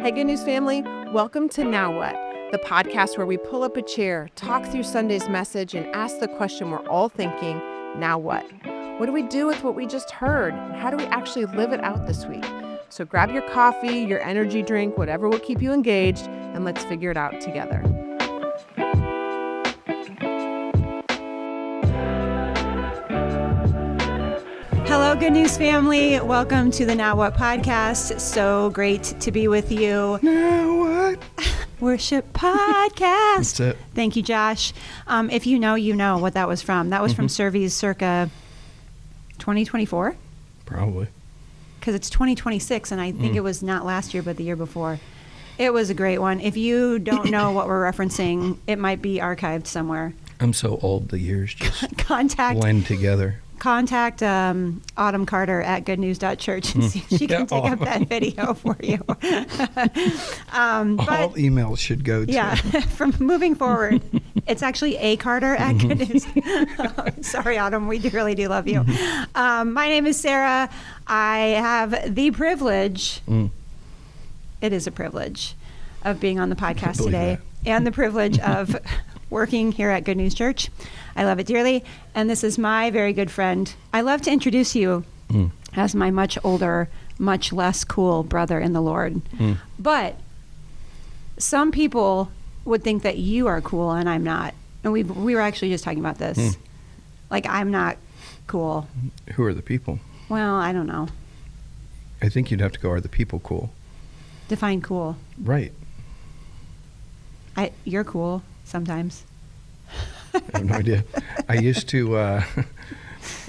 Hey, Good News family, welcome to Now What, the podcast where we pull up a chair, talk through Sunday's message, and ask the question we're all thinking, now what? What do we do with what we just heard? And how do we actually live it out this week? So grab your coffee, your energy drink, whatever will keep you engaged, and let's figure it out together. Hello, Good News family. Welcome to the Now What podcast. So great to be with you. Now what? Worship podcast. That's it. Thank you, Josh. If you know what that was from. That was from Surveys circa 2024. Probably. Because it's 2026, and I think it was not last year, but the year before. It was a great one. If you don't know what we're referencing, it might be archived somewhere. I'm so old, the years just Contact Autumn Carter at goodnews.church and see if she can take up that video for you. All emails should go to. Yeah, from moving forward, it's actually A. Carter at Good News. Sorry, Autumn, we really do love you. My name is Sarah. I have the privilege, it is a privilege, of being on the podcast today, and the privilege of working here at Good News Church. I love it dearly. And this is my very good friend. I love to introduce you as my much older, much less cool brother in the Lord. But some people would think that you are cool and I'm not. And we were actually just talking about this. Like, I'm not cool. Who are the people? Well, I don't know. I think you'd have to go, are the people cool? Define cool. Right. You're cool sometimes. I have no idea. I used to,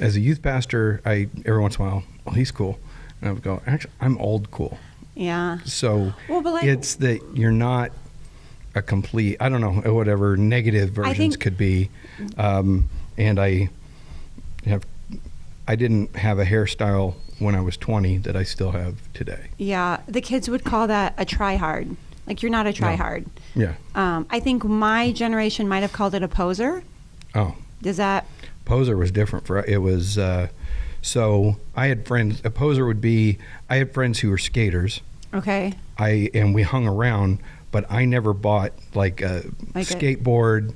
as a youth pastor, every once in a while, well, he's cool. And I would go, actually, I'm old cool. Yeah. So but it's that you're not a complete, I don't know, whatever negative versions could be. And I didn't have a hairstyle when I was 20 that I still have today. Yeah. The kids would call that a try-hard. Like, you're not a try-hard. Yeah. I think my generation might have called it a poser. Oh. Does that? Poser was different. It was, so I had friends, a poser would be, I had friends who were skaters. Okay. And we hung around, but I never bought like a skateboard.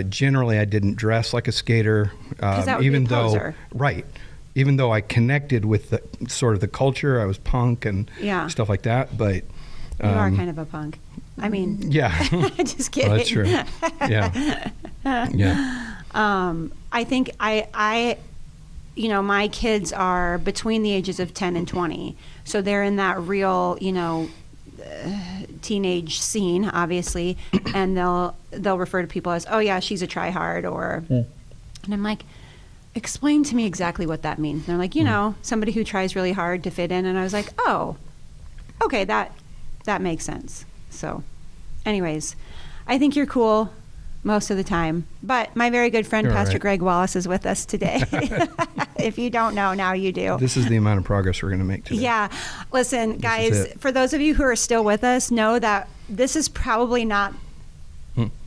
Generally, I didn't dress like a skater. That would be a poser. Right. Even though I connected with the sort of the culture, I was punk and stuff like that, but you are kind of a punk. I mean, yeah. Just kidding. Well, that's true. Yeah. Yeah. I think my kids are between the ages of 10 and 20. So they're in that real, teenage scene, obviously. And they'll refer to people as, oh yeah, she's a try-hard, or, and I'm like, explain to me exactly what that means. And they're like, somebody who tries really hard to fit in. And I was like, oh, okay, that makes sense. So anyways, I think you're cool most of the time. But my very good friend, Pastor Greg Wallace, is with us today. If you don't know, now you do. This is the amount of progress we're going to make today. Yeah. Listen, guys, for those of you who are still with us, know that this is probably not,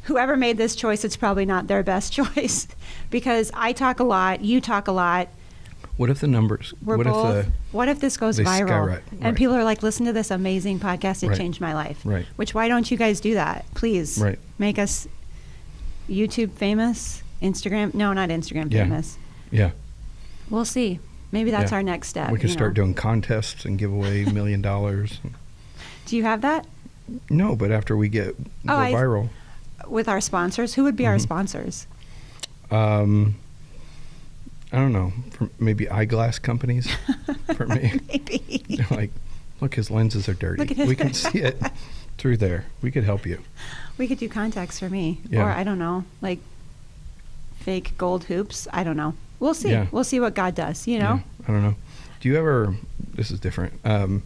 whoever made this choice, it's probably not their best choice. Because I talk a lot, you talk a lot. What if the numbers? What if this goes viral? And people are like, listen to this amazing podcast. It changed my life. Right. Which, why don't you guys do that? Please make us YouTube famous, Instagram. No, not Instagram famous. Yeah. We'll see. Maybe that's our next step. We can start doing contests and give away $1 million. Do you have that? No, but after we go viral. With our sponsors? Who would be our sponsors? I don't know, maybe eyeglass companies for me. Maybe. They're like, look, his lenses are dirty. We can see it through there. We could help you. We could do contacts for me. Yeah. Or, I don't know, like fake gold hoops. I don't know. We'll see. Yeah. We'll see what God does, Yeah, I don't know. Do you ever, this is different, do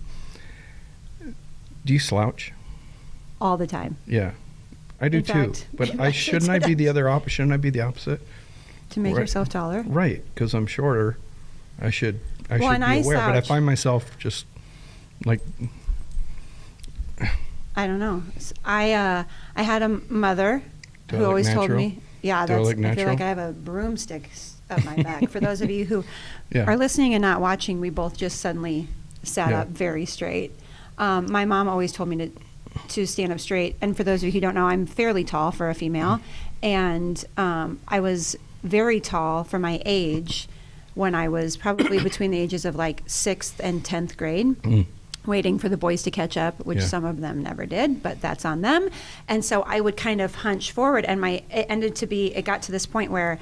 you slouch? All the time. Yeah. I do too. But shouldn't I be the opposite? To make yourself taller? Right, because I'm shorter. I should be aware. But I find myself just like, I don't know. I had a mother who always told me, I feel like I have a broomstick up my back. For those of you who are listening and not watching, we both just suddenly sat up very straight. My mom always told me to stand up straight. And for those of you who don't know, I'm fairly tall for a female. And I was very tall for my age when I was probably between the ages of like 6th and 10th grade, waiting for the boys to catch up, which some of them never did, but that's on them. And so I would kind of hunch forward, and it got to this point where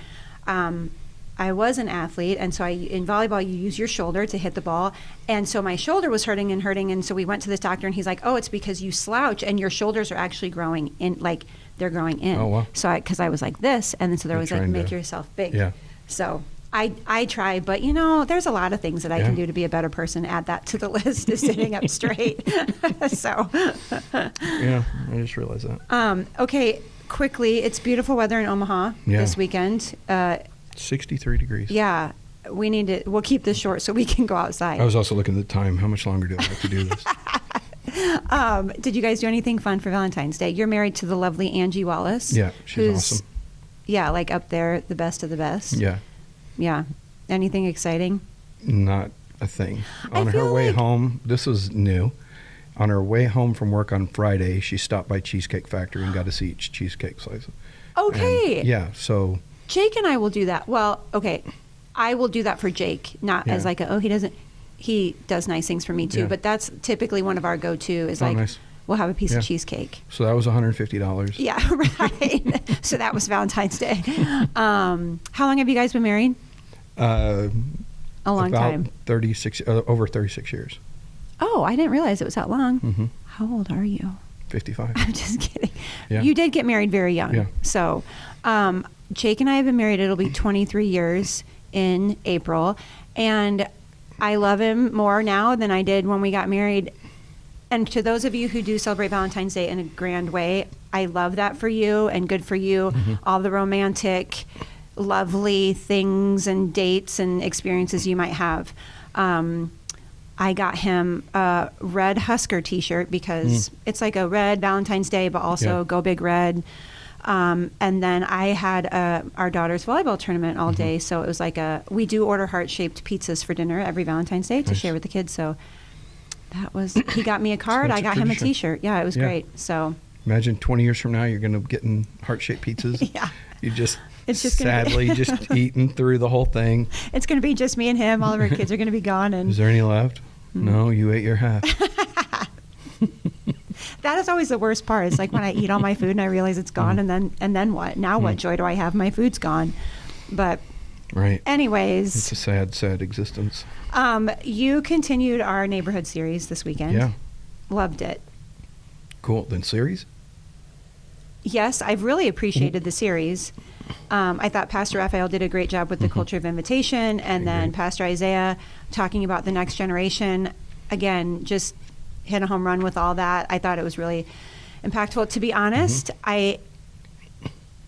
I was an athlete, and so in volleyball, you use your shoulder to hit the ball. And so my shoulder was hurting, and so we went to this doctor, and he's like, oh, it's because you slouch, and your shoulders are actually growing in, like, they're growing in. Oh, wow. So because I was like this, and then so there was like, make yourself big. Yeah. So I try, but there's a lot of things that I can do to be a better person. Add that to the list is sitting up straight. So. Yeah, I just realized that. Okay, quickly, it's beautiful weather in Omaha this weekend. 63 degrees. Yeah, we'll keep this short so we can go outside. I was also looking at the time. How much longer do I have to do this? Did you guys do anything fun for Valentine's Day? You're married to the lovely Angie Wallace. Yeah, she's awesome. Yeah, like up there, the best of the best. Yeah. Yeah. Anything exciting? Not a thing. On her way home, this was new. On her way home from work on Friday, she stopped by Cheesecake Factory and got to see each cheesecake slice. Okay. And so. Jake and I will do that. Well, okay. I will do that for Jake, not as like he does nice things for me too, but that's typically one of our go-to is nice. We'll have a piece of cheesecake. So that was $150. Yeah, right. So that was Valentine's Day. How long have you guys been married? A long time. Over 36 years. Oh, I didn't realize it was that long. Mm-hmm. How old are you? 55. I'm just kidding. Yeah. You did get married very young. Yeah. So Jake and I have been married. It'll be 23 years in April. And I love him more now than I did when we got married. And to those of you who do celebrate Valentine's Day in a grand way, I love that for you and good for you. Mm-hmm. All the romantic, lovely things and dates and experiences you might have. I got him a red Husker t-shirt because it's like a red Valentine's Day, but also Go Big Red. And then I had our daughter's volleyball tournament all day. So it was like we do order heart-shaped pizzas for dinner every Valentine's Day to share with the kids. So he got me a card. I got him a t-shirt. Yeah, it was great. So imagine 20 years from now, you're going to be getting heart-shaped pizzas. Yeah. It's just sadly just eating through the whole thing. It's going to be just me and him. All of our kids are going to be gone. And is there any left? No, you ate your half. That is always the worst part. It's like when I eat all my food and I realize it's gone, and then what? Now what joy do I have? My food's gone. But anyways, it's a sad, sad existence. You continued our neighborhood series this weekend. Yeah, loved it. Cool. Then series. Yes, I've really appreciated the series. I thought Pastor Raphael did a great job with the culture of invitation, and then Pastor Isaiah talking about the next generation. Again, just hit a home run with all that. I thought it was really impactful. To be honest, I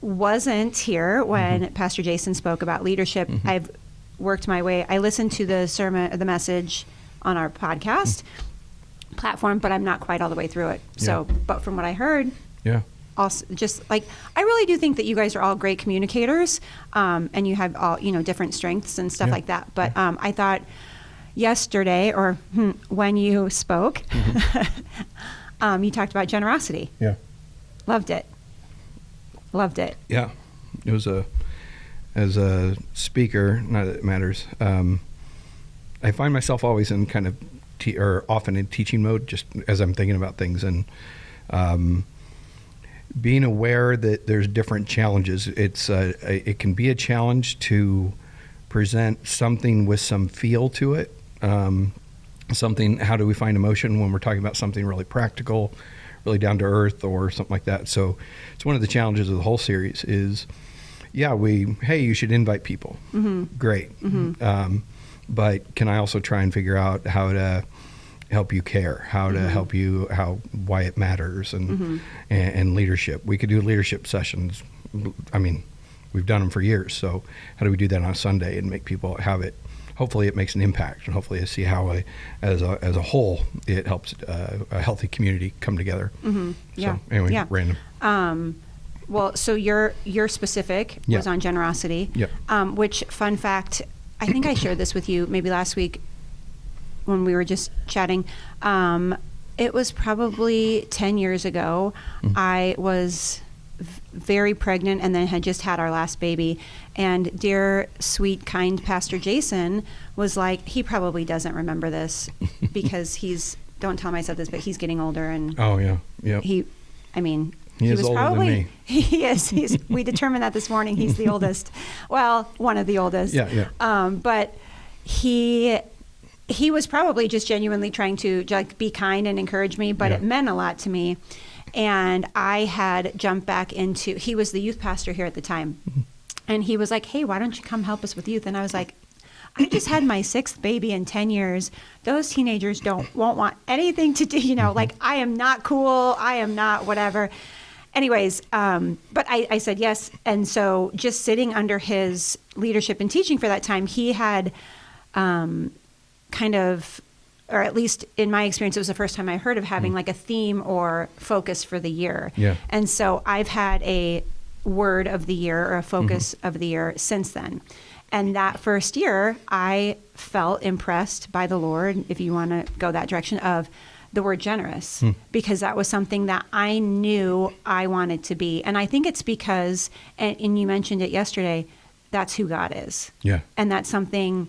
wasn't here when Pastor Jason spoke about leadership. I've worked my way. I listened to the sermon, the message on our podcast platform, but I'm not quite all the way through it. So, but from what I heard, also, just like, I really do think that you guys are all great communicators, and you have all, different strengths and stuff like that. But I thought yesterday, or when you spoke, you talked about generosity. Yeah. Loved it. Yeah. It was as a speaker, not that it matters, I find myself always in kind of, often in teaching mode, just as I'm thinking about things, and being aware that there's different challenges. It can be a challenge to present something with some feel to it. Something, how do we find emotion when we're talking about something really practical, really down to earth, or something like that? So it's one of the challenges of the whole series is, you should invite people. Great. But can I also try and figure out how to help you care, how to help you, why it matters, and leadership. We could do leadership sessions. I mean, we've done them for years. So how do we do that on a Sunday and make people have it? Hopefully it makes an impact, and hopefully I see how as a whole it helps a healthy community come together. So anyway, random. Well, so your specific was on generosity. Which, fun fact, I think I shared this with you maybe last week when we were just chatting. It was probably 10 years ago. I was very pregnant and then had just had our last baby. And dear, sweet, kind Pastor Jason was like, he probably doesn't remember this because don't tell him I said this, but he's getting older. And Oh, yeah. Yep. he is was older than probably, me. he is. We determined that this morning. He's the oldest. Well, one of the oldest. Yeah. But he was probably just genuinely trying to be kind and encourage me, but Yeah. it meant a lot to me. And I had jumped back he was the youth pastor here at the time. And he was like, hey, why don't you come help us with youth? And I was like, I just had my 6th baby in 10 years. Those teenagers won't want anything to do, like, I am not cool. I am not whatever. Anyways, but I said yes. And so just sitting under his leadership and teaching for that time, he had kind of, or at least in my experience, it was the first time I heard of having like a theme or focus for the year. Yeah. And so I've had a word of the year or a focus of the year since then. And that first year, I felt impressed by the Lord, if you want to go that direction, of the word generous, because that was something that I knew I wanted to be. And I think it's because, and you mentioned it yesterday, that's who God is. Yeah. And that's something,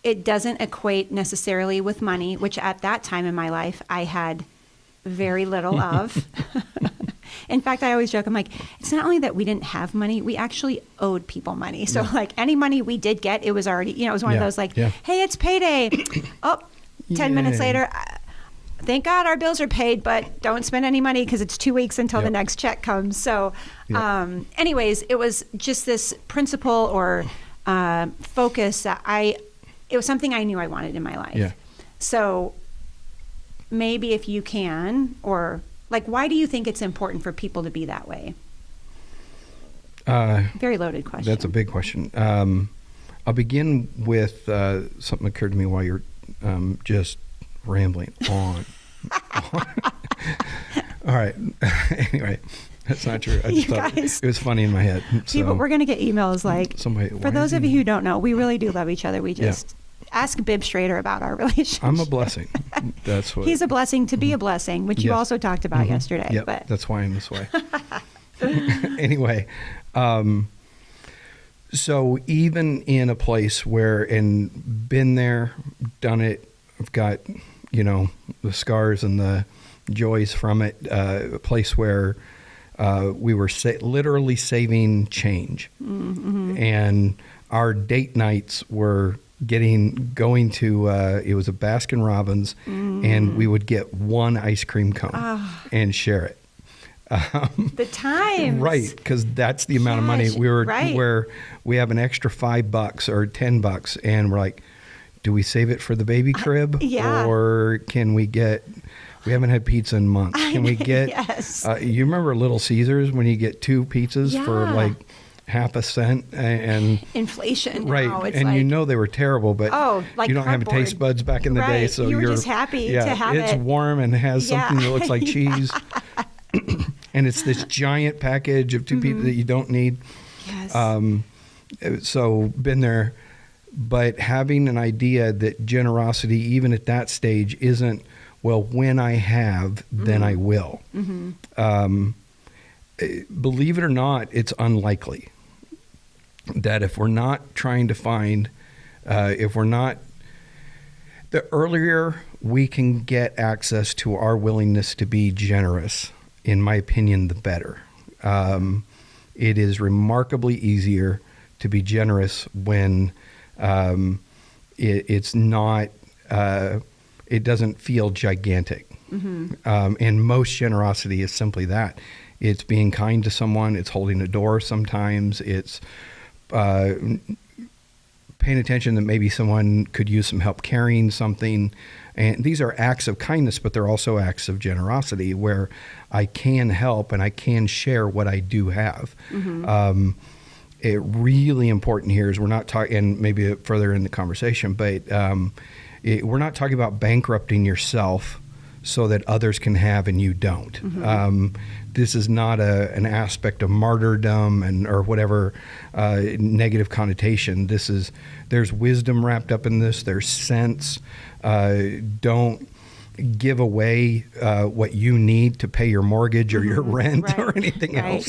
it doesn't equate necessarily with money, which at that time in my life, I had very little of. In fact, I always joke, I'm like, it's not only that we didn't have money, we actually owed people money. So like any money we did get, it was already, it was one of those like, hey, it's payday. 10 minutes later, thank God our bills are paid, but don't spend any money because it's 2 weeks until the next check comes. So anyways, it was just this principle or focus that it was something I knew I wanted in my life. Yeah. So maybe if you can, or like, why do you think it's important for people to be that way? Very loaded question. That's a big question. I'll begin with something that occurred to me while you're just rambling on. All right. Anyway, that's not true. I just thought it was funny in my head. People, we're going to get emails like, for those of you who don't know, we really do love each other. We just ask Bib Schrader about our relationship. I'm a blessing. That's what. He's a blessing to be a blessing, which you also talked about yesterday. Yeah, but that's why I'm this way. Anyway, so even in a place where, and been there, done it, I've got, the scars and the joys from it, a place where we were literally saving change. And our date nights were going to, it was a Baskin Robbins, and we would get one ice cream cone and share it. The times. Right, because that's the amount of money we were, where we have an extra $5 or $10, and we're like, do we save it for the baby crib? Or can we haven't had pizza in months. Can we get, you remember Little Caesars when you get 2 pizzas for like half a cent? And inflation. Right. Now, it's and like, they were terrible, but like you don't cardboard. have taste buds back in the day. So you're just happy to have it's it. warm and has something that looks like cheese. And it's this giant package of 2 pizzas that you don't need. Yes. So been there, but having an idea that generosity, even at that stage, isn't, well, when I have, then I will. Believe it or not, it's unlikely that if we're not trying to find, the earlier we can get access to our willingness to be generous, in my opinion, the better. It is remarkably easier to be generous when it's not, it doesn't feel gigantic. And most generosity is simply that. It's being kind to someone. It's holding a door sometimes. It's paying attention that maybe someone could use some help carrying something. And these are acts of kindness, but they're also acts of generosity where I can help and I can share what I do have. It really important here is we're not talking, and maybe further in the conversation, but we're not talking about bankrupting yourself so that others can have and you don't. This is not an aspect of martyrdom or whatever negative connotation. There's wisdom wrapped up in this. There's sense. Don't give away what you need to pay your mortgage or your rent Right. or anything Right.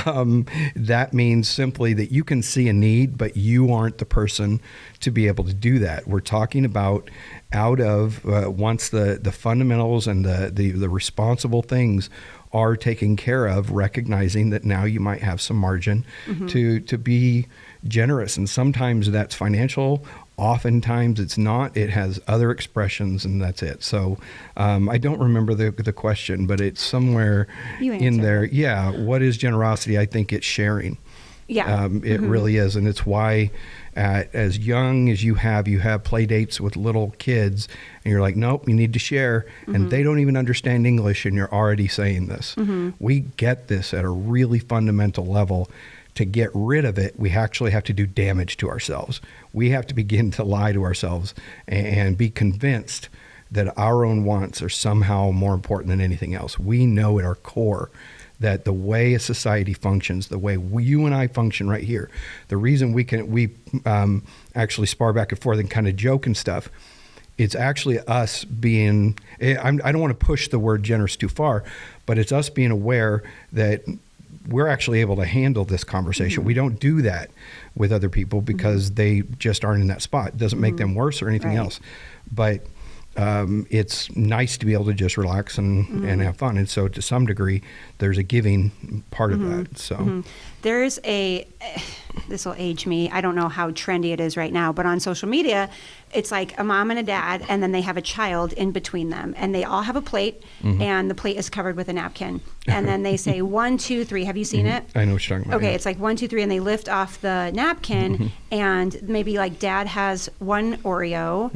else. That means simply that you can see a need, but you aren't the person to be able to do that. We're talking about out of once the fundamentals and the responsible things are taken care of, recognizing that now you might have some margin to be generous. And sometimes that's financial. Oftentimes it's not. It has other expressions, and that's it. So I don't remember the question, but it's somewhere You in answered there. it. Yeah. What is generosity? I think it's sharing. Yeah. It really is. And it's why as young as you have play dates with little kids, and you're like, nope, you need to share. And they don't even understand English, and you're already saying this. We get this at a really fundamental level. To get rid of it, we actually have to do damage to ourselves. We have to begin to lie to ourselves and be convinced that our own wants are somehow more important than anything else. We know at our core that the way a society functions, the way you and I function right here, the reason we actually spar back and forth and kind of joke and stuff, it's actually us being, I don't want to push the word generous too far, but it's us being aware that we're actually able to handle this conversation. We don't do that with other people because they just aren't in that spot. It doesn't make them worse or anything else. But it's nice to be able to just relax and have fun. And so to some degree, there's a giving part of that. So There's this will age me. I don't know how trendy it is right now, but on social media, it's like a mom and a dad, and then they have a child in between them, and they all have a plate, and the plate is covered with a napkin. And then they say 1, 2, 3. Have you seen it? I know what you're talking about. Okay, yeah. it's like 1, 2, 3, and they lift off the napkin, and maybe like dad has 1 Oreo,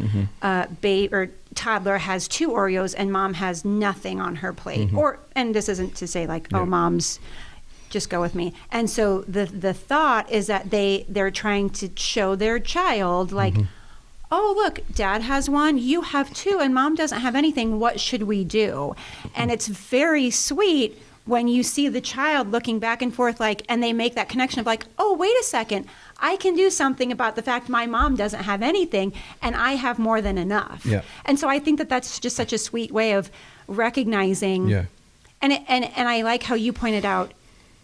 or toddler has 2 Oreos, and mom has nothing on her plate. And this isn't to say like, oh, mom's. Just go with me. And so the thought is that they're trying to show their child like, oh, look, dad has 1, you have 2, and mom doesn't have anything. What should we do? And it's very sweet when you see the child looking back and forth like, and they make that connection of like, oh, wait a second, I can do something about the fact my mom doesn't have anything and I have more than enough. Yeah. And so I think that that's just such a sweet way of recognizing. Yeah. And I like how you pointed out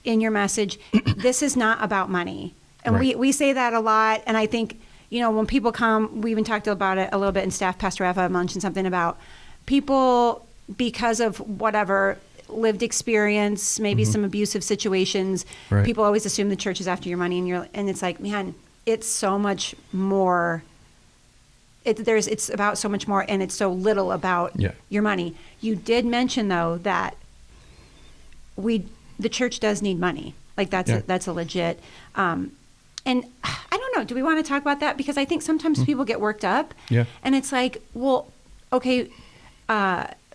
in your message, this is not about money. And Right. we say that a lot. And I think, when people come, we even talked about it a little bit in staff. Pastor Eva mentioned something about people, because of whatever lived experience, maybe some abusive situations, Right. people always assume the church is after your money, and it's like, man, it's so much more. It's about so much more, and it's so little about your money. You did mention though that the church does need money. Like that's a legit. And I don't know. Do we want to talk about that? Because I think sometimes people get worked up. Yeah. And it's like, well, okay.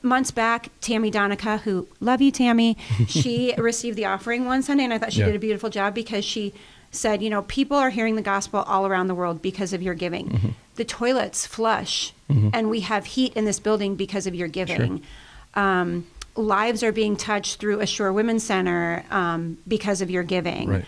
Months back, Tammy Donica, who love you, Tammy, she received the offering one Sunday, and I thought she did a beautiful job because she said, people are hearing the gospel all around the world because of your giving. The toilets flush, and we have heat in this building because of your giving. Sure. Lives are being touched through Assure Women's Center because of your giving. Right.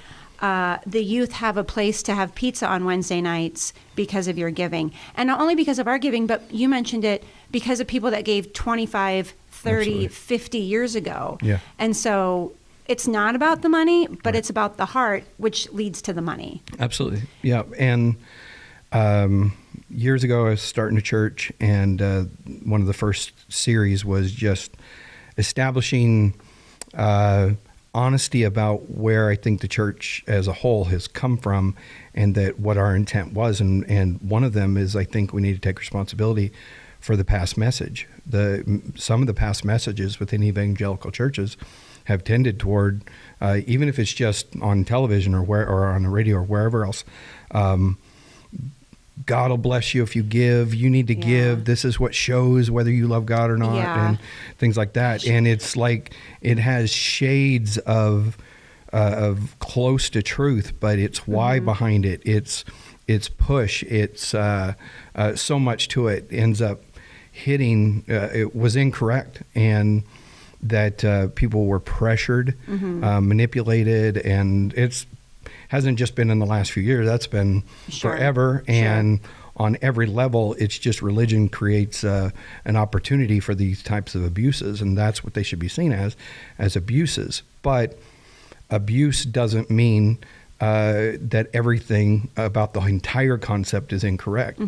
The youth have a place to have pizza on Wednesday nights because of your giving. And not only because of our giving, but you mentioned it because of people that gave 25, 30, Absolutely. 50 years ago. Yeah. And so it's not about the money, but it's about the heart, which leads to the money. Absolutely. Yeah. And years ago, I was starting a church, and one of the first series was just establishing honesty about where I think the church as a whole has come from, and that what our intent was. And one of them is, I think we need to take responsibility for the past message. Some of the past messages within evangelical churches have tended toward, even if it's just on television or on the radio or wherever else, God will bless you if you give. You need to give. This is what shows whether you love God or not, and things like that. And it's like it has shades of close to truth, but it's why behind it. It's push. It's so much to it ends up hitting. It was incorrect, and that people were pressured, manipulated, and hasn't just been in the last few years. That's been forever. And on every level. It's just religion creates an opportunity for these types of abuses, and that's what they should be seen as abuses. But abuse doesn't mean that everything about the entire concept is incorrect.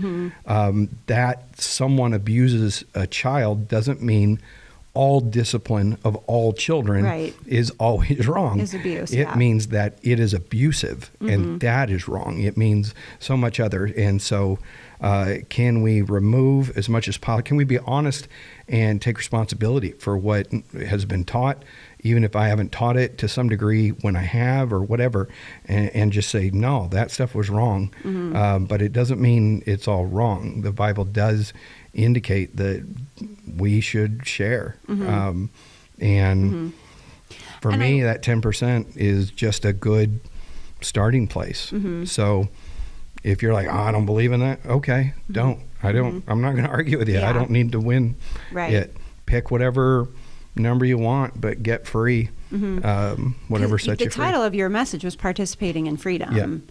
That someone abuses a child doesn't mean all discipline of all children Right. is always wrong. Is abuse, It yeah. means that it is abusive, and that is wrong. It means so much other. And so can we remove as much as possible? Can we be honest and take responsibility for what has been taught, even if I haven't taught it to some degree when I have or whatever, and just say, no, that stuff was wrong. But it doesn't mean it's all wrong. The Bible does indicate that we should share. And for And me, that 10% is just a good starting place. So if you're like, oh, I don't believe in that, okay, don't. I'm not going to argue with you. Yeah. I don't need to win Right. it. Pick whatever number you want, but get free. Whatever sets the you free. title of your message was participating in freedom.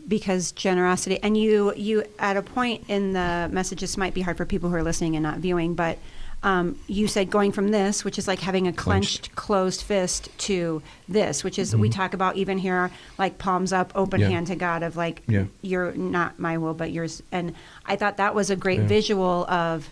Because generosity, and you at a point in the message, this might be hard for people who are listening and not viewing, but you said going from this, which is like having a clenched, closed fist, to this, which is, we talk about even here, like palms up, open hand to God, of like, you're not my will, but yours. And I thought that was a great visual of,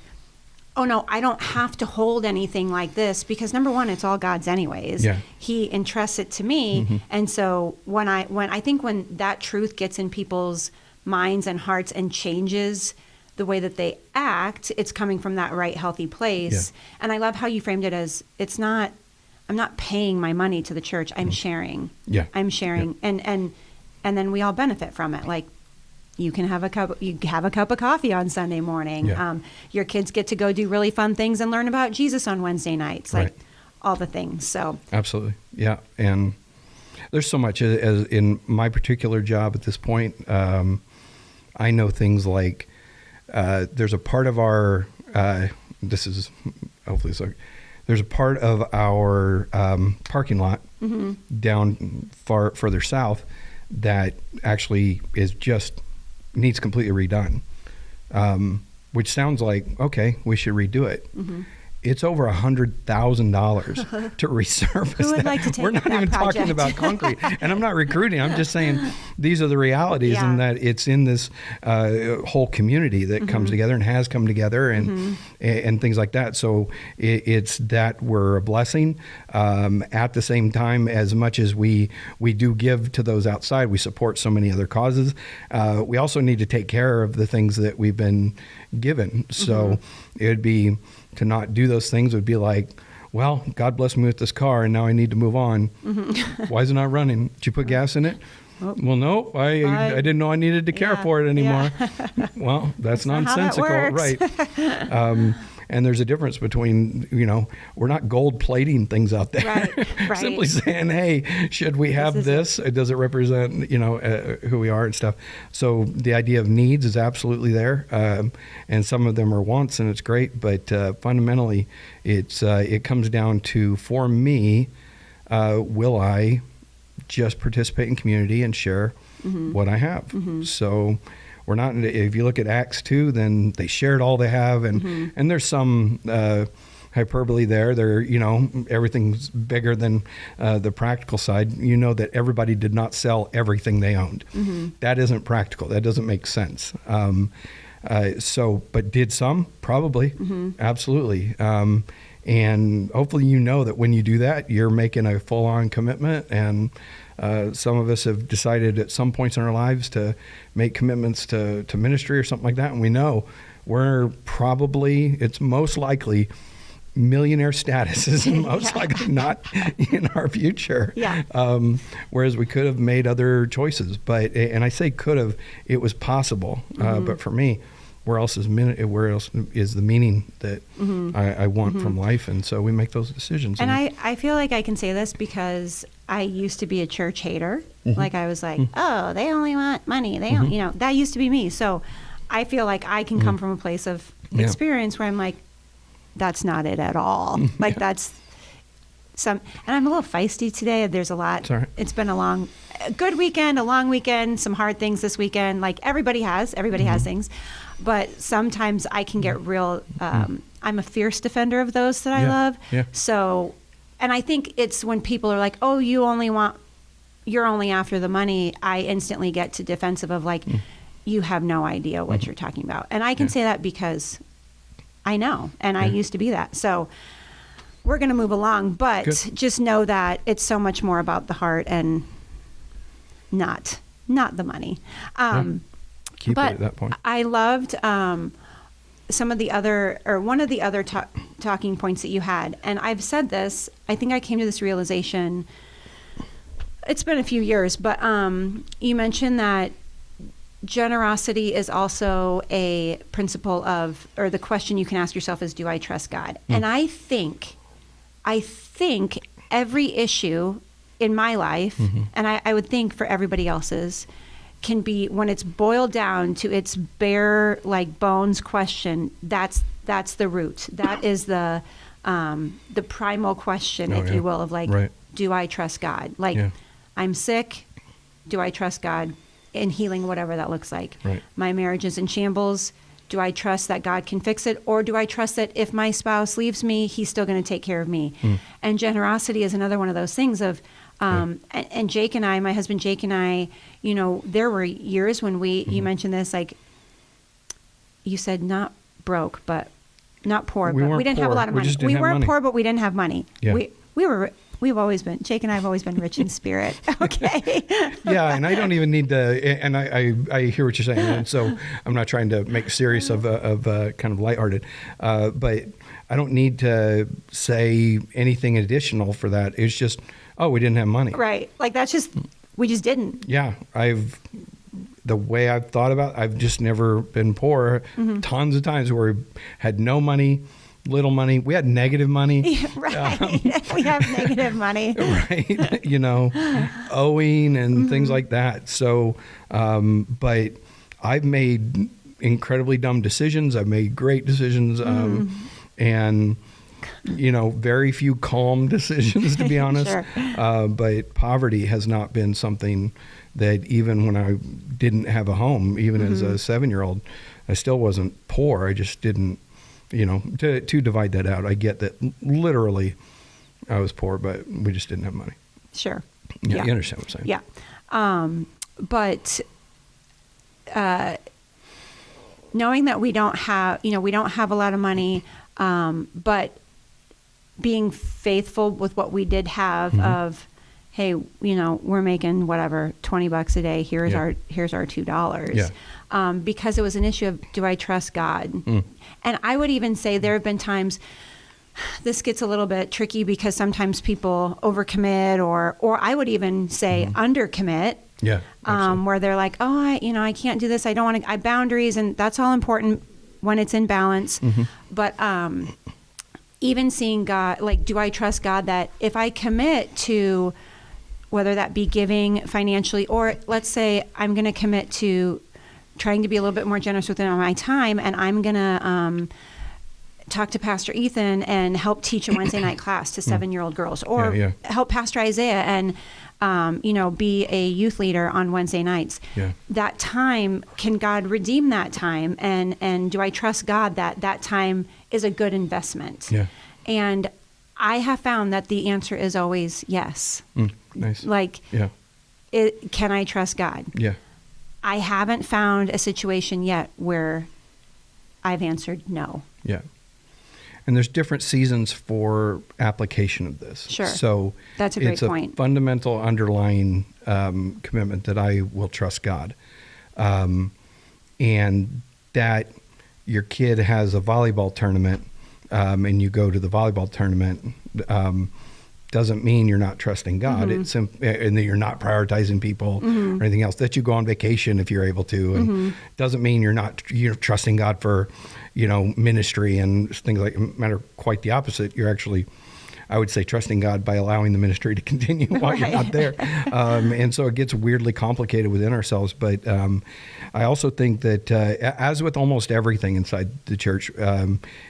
oh no, I don't have to hold anything like this, because number one, it's all God's anyways. Yeah. He entrusts it to me. And so when I think when that truth gets in people's minds and hearts and changes the way that they act, it's coming from that right, healthy place. And I love how you framed it as, I'm not paying my money to the church, I'm sharing. I'm sharing. And then we all benefit from it. Like, you have a cup of coffee on Sunday morning. Your kids get to go do really fun things and learn about Jesus on Wednesday nights, like all the things. So absolutely. Yeah. And there's so much as in my particular job at this point. I know things like, there's a part of our, there's a part of our parking lot down further south that actually is just needs completely redone, which sounds like, okay, we should redo it. It's over $100,000 to resurface Who would that. like to take We're not that even project? talking about concrete, and I'm not recruiting. I'm just saying these are the realities, and that it's in this whole community that comes together and has come together, and things like that. So it's that we're a blessing. At the same time, as much as we do give to those outside, we support so many other causes. We also need to take care of the things that we've been given. So it would be, to not do those things would be like, well, God bless me with this car, and now I need to move on. Why is it not running? Did you put gas in it? Well, no, I didn't know I needed to care for it anymore. Well, that's nonsensical, not how that right? And there's a difference between, we're not gold plating things out there. Right. Simply saying, hey, should we have this? Does it represent, who we are and stuff? So the idea of needs is absolutely there. And some of them are wants, and it's great. But fundamentally, it comes down to, for me, will I just participate in community and share what I have? So we're not, if you look at Acts 2, then they shared all they have, and there's some hyperbole there. Everything's bigger than the practical side. That everybody did not sell everything they owned. That isn't practical. That doesn't make sense. But did some? Probably. Absolutely. And hopefully that when you do that, you're making a full-on commitment. And some of us have decided at some points in our lives to make commitments to ministry or something like that. And we know it's most likely millionaire status is most likely not in our future. Whereas we could have made other choices. And I say could have, it was possible. But for me, where else is the meaning that I want from life? And so we make those decisions. And I feel like I can say this because I used to be a church hater. Like I was like, oh, they only want money. They don't, that used to be me. So I feel like I can come from a place of experience where I'm like, that's not it at all. Like and I'm a little feisty today. There's a lot. It's all right. It's been a good weekend, a long weekend, some hard things this weekend. Like everybody has things, but sometimes I can get real, I'm a fierce defender of those that I love. Yeah. So, and I think it's when people are like, oh, you're only after the money. I instantly get to defensive of like, you have no idea what you're talking about. And I can say that because I know, and I used to be that. So we're going to move along, but just know that it's so much more about the heart and not the money. Keep it at that point. I loved some of the other, or one of the other talking points that you had. And I've said this, I think I came to this realization, it's been a few years, but you mentioned that generosity is also a principle of, or the question you can ask yourself is, do I trust God? And I think every issue in my life, and I would think for everybody else's, can be, when it's boiled down to its bare, like bones question, that's the root. That is the primal question, if you will, of like, do I trust God? Like, I'm sick. Do I trust God in healing, whatever that looks like? Right. My marriage is in shambles. Do I trust that God can fix it? Or do I trust that if my spouse leaves me, he's still going to take care of me? And generosity is another one of those things of, and Jake and I, my husband Jake and I, you know, there were years when you mentioned this, like you said, not broke, but not poor, but we didn't have a lot of money. We weren't poor, but we didn't have money. Yeah. We've always been, Jake and I have always been rich in spirit. Okay. Yeah, and I don't even need to, and I hear what you're saying, and so I'm not trying to make serious of kind of lighthearted, but I don't need to say anything additional for that. It's just, we didn't have money. Right. Like we just didn't. Yeah, the way I've thought about it, I've just never been poor. Tons of times where we had no money, little money. We had negative money. Yeah, right. We have negative money. Right. You know, owing and things like that. So, but I've made incredibly dumb decisions. I've made great decisions. And, you know, very few calm decisions, to be honest. Sure. But poverty has not been something that, even when I didn't have a home, even as a 7-year-old, I still wasn't poor. I just didn't, you know, to divide that out. I get that literally I was poor, but we just didn't have money. Sure. Yeah. You understand what I'm saying? Yeah. But knowing that we don't have a lot of money, but being faithful with what we did have of, hey, you know, we're making whatever, $20 a day. Here's our $2. Yeah. Because it was an issue of, do I trust God? And I would even say there have been times, this gets a little bit tricky because sometimes people overcommit or I would even say undercommit. Yeah. Where they're like, oh, I can't do this. I don't want to, I boundaries, and that's all important when it's in balance. But even seeing God, like, do I trust God that if I commit to, whether that be giving financially, or let's say I'm going to commit to trying to be a little bit more generous with my time, and I'm going to talk to Pastor Ethan and help teach a Wednesday night class to 7-year-old girls, or help Pastor Isaiah and be a youth leader on Wednesday nights. Yeah. That time, can God redeem that time? And do I trust God that time is a good investment? Yeah. And I have found that the answer is always yes. Nice. Like, can I trust God? Yeah. I haven't found a situation yet where I've answered no. Yeah. And there's different seasons for application of this. Sure. So that's a great point. It's a fundamental underlying commitment that I will trust God. And that your kid has a volleyball tournament and you go to the volleyball tournament doesn't mean you're not trusting God. It's and that you're not prioritizing people or anything else. That you go on vacation if you're able to, and doesn't mean you're trusting God for, ministry and things like matter. Quite the opposite. You're actually, I would say, trusting God by allowing the ministry to continue while you're not there. And so it gets weirdly complicated within ourselves. But I also think that as with almost everything inside the church,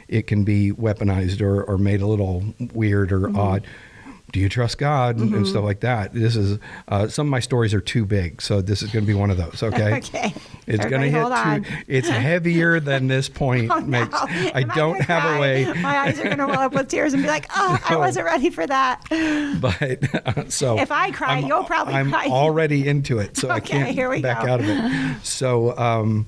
it can be weaponized or made a little weird or odd. do you trust God and stuff like that. This is some of my stories are too big, so this is going to be one of those. Okay, Okay. it's going to Everybody hold hit on. it's heavier than this point Oh, no. makes. I Am don't gonna have cry? a way. My eyes are going to well up with tears and be like, oh, I No. wasn't ready for that. But so If I cry, you'll probably I'm cry. already into it, so I Okay, can't here we back go. out of it. So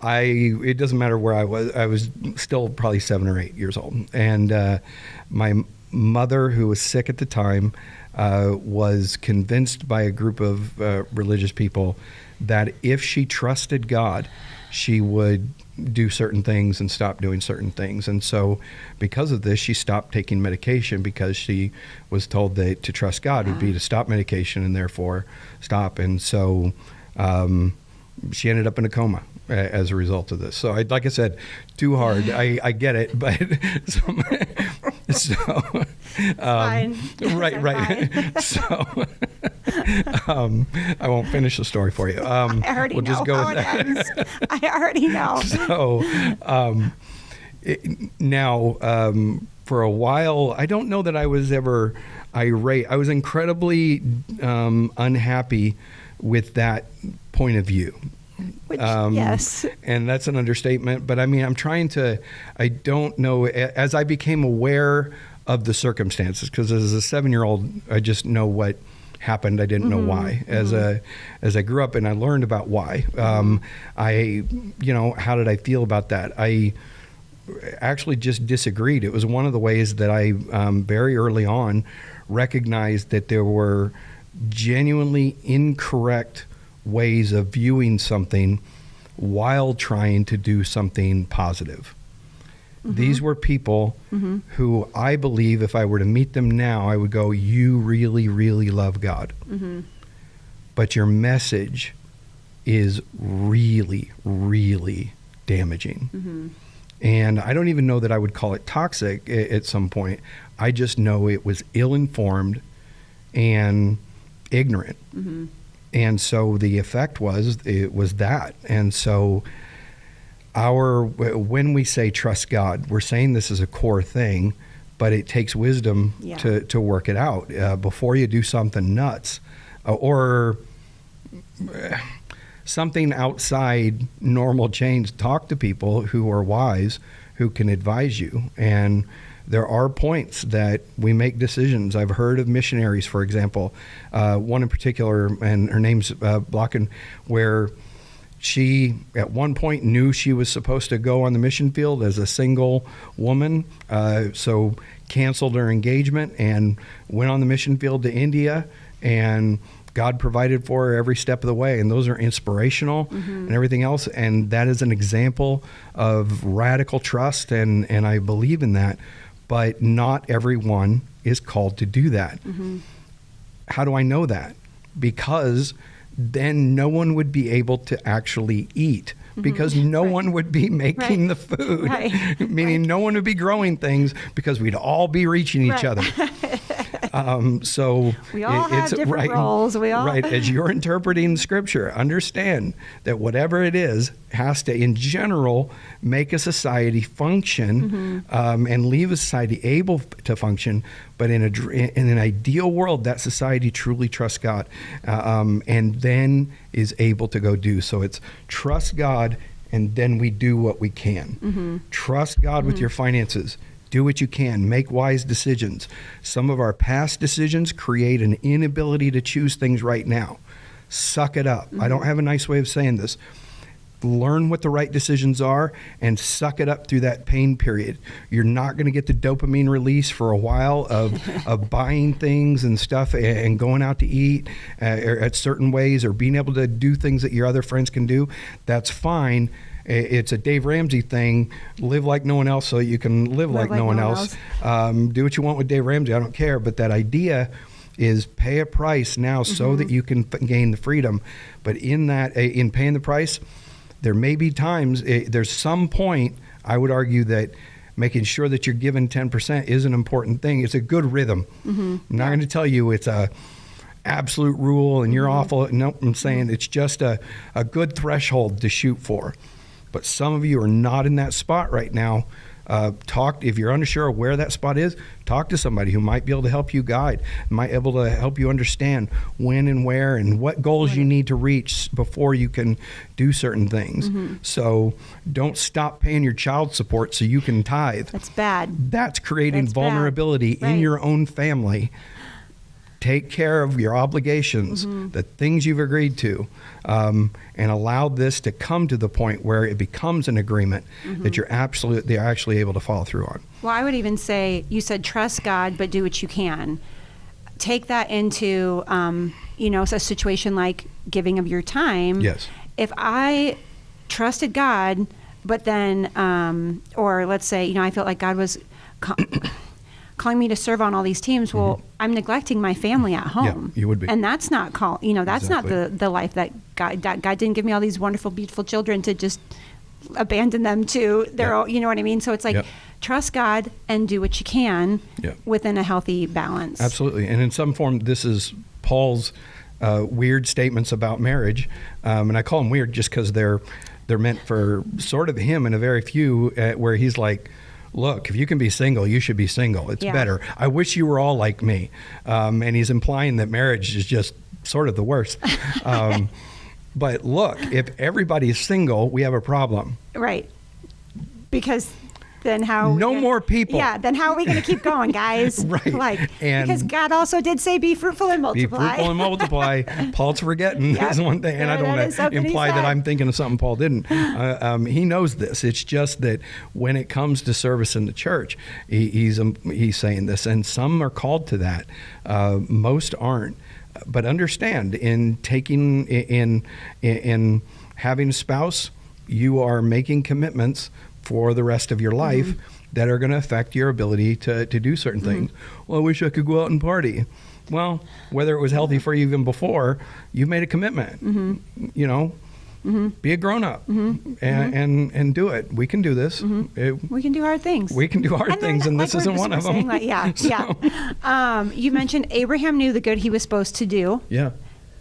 it doesn't matter where I was still probably 7 or 8 years old, and my mother, who was sick at the time, was convinced by a group of religious people that if she trusted God, she would do certain things and stop doing certain things. And so because of this, she stopped taking medication, because she was told that to trust God would be to stop medication and therefore stop. And so she ended up in a coma as a result of this. So like I said, too hard. I get it, but Fine. right. Fine. So I won't finish the story for you. I already we'll know just go how with it that. ends. I already know. So now, for a while, I don't know that I was ever irate. I was incredibly unhappy with that point of view. Which, yes. And that's an understatement. But I mean, I don't know, as I became aware of the circumstances, because as a 7-year-old, I just know what happened. I didn't know why. As I grew up and I learned about why, how did I feel about that? I actually just disagreed. It was one of the ways that I very early on recognized that there were genuinely incorrect ways of viewing something while trying to do something positive. These were people who I believe if I were to meet them now, I would go, you really, really love God. But your message is really, really damaging. And I don't even know that I would call it toxic at some point. I just know it was ill-informed and ignorant. And so the effect was that. And so when we say trust God, we're saying this is a core thing, but it takes wisdom to work it out before you do something nuts or something outside normal chains. Talk to people who are wise, who can advise you. And there are points that we make decisions. I've heard of missionaries, for example, one in particular, and her name's Blocken, where she at one point knew she was supposed to go on the mission field as a single woman, so canceled her engagement and went on the mission field to India, and God provided for her every step of the way. And those are inspirational and everything else. And that is an example of radical trust, and I believe in that. But not everyone is called to do that. How do I know that? Because then no one would be able to actually eat, because no one would be making the food, meaning no one would be growing things, because we'd all be reaching each other. So we all have different roles. Right. As you're interpreting Scripture, understand that whatever it is has to, in general, make a society function and leave a society able to function. But in an ideal world, that society truly trusts God and then is able to go do. So it's trust God, and then we do what we can. Trust God with your finances. Do what you can. Make wise decisions. Some of our past decisions create an inability to choose things right now. Suck it up. I don't have a nice way of saying this. Learn what the right decisions are and suck it up through that pain period. You're not going to get the dopamine release for a while of buying things and stuff and going out to eat at certain ways, or being able to do things that your other friends can do. That's fine. It's a Dave Ramsey thing. Live like no one else so you can live like no one else. Do what you want with Dave Ramsey. I don't care. But that idea is pay a price now so that you can gain the freedom. But in paying the price, there may be times, there's some point, I would argue, that making sure that you're given 10% is an important thing. It's a good rhythm. I'm not going to tell you it's a absolute rule and you're awful. No, I'm saying it's just a good threshold to shoot for. But some of you are not in that spot right now. Talk if you're unsure of where that spot is. Talk to somebody who might be able to help you guide, might be able to help you understand when and where and what goals you need to reach before you can do certain things. So don't stop paying your child support so you can tithe. That's bad. That's creating That's bad. vulnerability in Right. your own family. Take care of your obligations, the things you've agreed to, and allow this to come to the point where it becomes an agreement that they're actually able to follow through on. Well, I would even say, you said trust God, but do what you can. Take that into, a situation like giving of your time. Yes. If I trusted God, but then, or let's say, I felt like God was calling me to serve on all these teams. Well, I'm neglecting my family at home. Yeah, you would be. And that's not that's Exactly. not the life that God didn't give me all these wonderful, beautiful children to just abandon them to their own, you know what I mean? So it's like, trust God and do what you can within a healthy balance. Absolutely. And in some form, this is Paul's weird statements about marriage. And I call them weird just because they're meant for sort of him and a very few, where he's like, look, if you can be single, you should be single. It's better. I wish you were all like me. And he's implying that marriage is just sort of the worst. But look, if everybody's single, we have a problem. Right. Because then how... No more people. Yeah, then how are we going to keep going, guys? Right. Because God also did say, be fruitful and multiply. Be fruitful and multiply. Paul's forgetting is one thing, and I don't want to imply that I'm thinking of something Paul didn't. He knows this. It's just that when it comes to service in the church, he's saying this, and some are called to that. Most aren't. But understand, in having a spouse, you are making commitments for the rest of your life that are going to affect your ability to do certain things. Well, I wish I could go out and party. Well, whether it was healthy for you even before, you made a commitment. Be a grown-up and do it. We can do this. We can do hard things. We can do hard things, and this isn't one of them. You mentioned Abraham knew the good he was supposed to do. Yeah.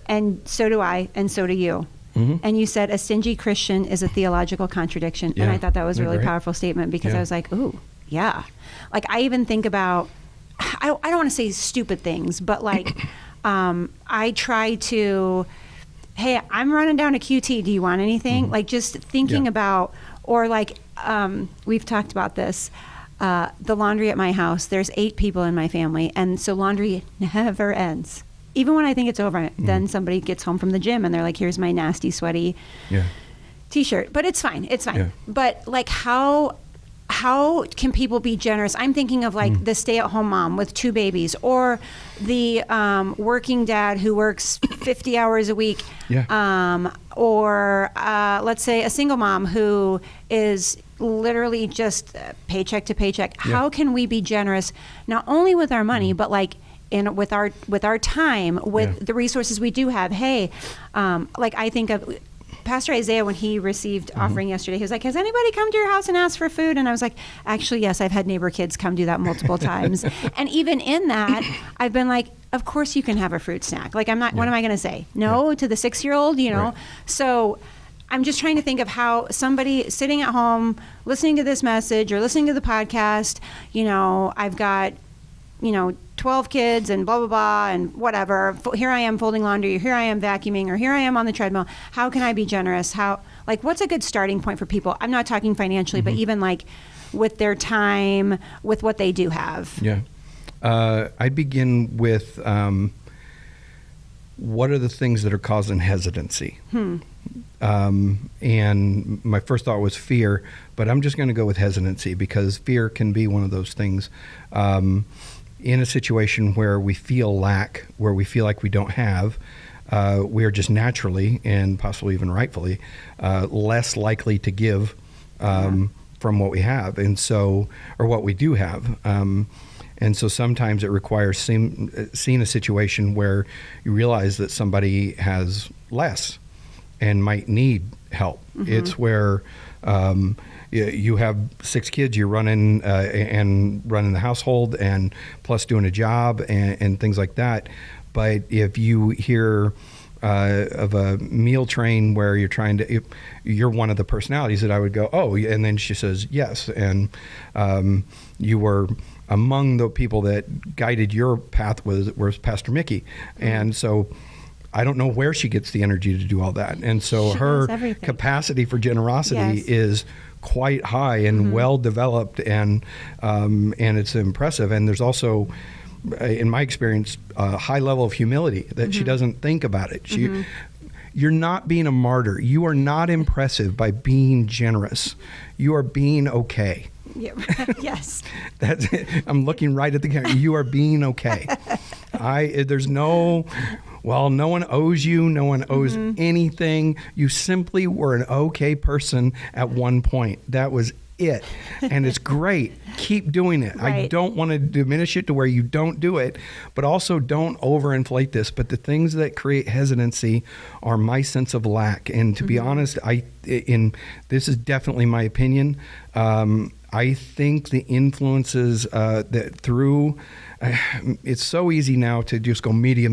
And so do I, and so do you. And you said a stingy Christian is a theological contradiction. And I thought that was a really powerful statement because I was like, ooh, yeah. Like I even think about, I don't want to say stupid things, but like I try to, hey, I'm running down to QT. Do you want anything? Like just thinking about, or like we've talked about this, the laundry at my house, there's 8 people in my family. And so laundry never ends. Even when I think it's over, then somebody gets home from the gym and they're like, here's my nasty, sweaty T-shirt. But it's fine. It's fine. Yeah. But like how can people be generous? I'm thinking of like the stay-at-home mom with 2 babies, or the working dad who works 50 hours a week, or let's say a single mom who is literally just paycheck to paycheck. How can we be generous not only with our money, but like with our time, with the resources we do have? Hey, like I think of Pastor Isaiah when he received offering yesterday. He was like, has anybody come to your house and asked for food? And I was like, actually, yes, I've had neighbor kids come do that multiple times. And even in that, I've been like, of course you can have a fruit snack. Like I'm not, what am I going to say? No to the 6-year-old, you know? Right. So I'm just trying to think of how somebody sitting at home, listening to this message or listening to the podcast, I've got, 12 kids and blah, blah, blah, and whatever. Here I am folding laundry, or here I am vacuuming, or here I am on the treadmill. How can I be generous? What's a good starting point for people? I'm not talking financially, but even like with their time, with what they do have. Yeah. I'd begin with what are the things that are causing hesitancy? And my first thought was fear, but I'm just going to go with hesitancy because fear can be one of those things. In a situation where we feel lack, where we feel like we don't have, we are just naturally and possibly even rightfully less likely to give from what we have, or what we do have. And so sometimes it requires seeing a situation where you realize that somebody has less and might need help. It's where you have 6 kids, you're running the household and plus doing a job and things like that. But if you hear of a meal train where you're one of the personalities that I would go, oh, and then she says yes, and you were among the people that guided your path was Pastor Mickey, and so I don't know where she gets the energy to do all that, and so She her does everything. capacity for generosity Yes. is quite high and well developed, and it's impressive. And there's also, in my experience, a high level of humility that she doesn't think about it. You're not being a martyr. You are not impressive by being generous. You are being okay. Yeah. Yes. That's it. I'm looking right at the camera. You are being okay. There's no one owes you. No one owes anything. You simply were an okay person at one point. That was it. And it's great. Keep doing it. I Right. don't want to diminish it to where you don't do it, but also don't overinflate this. But the things that create hesitancy are my sense of lack. And to be honest, this is definitely my opinion. I think the influences that through, it's so easy now to just go media,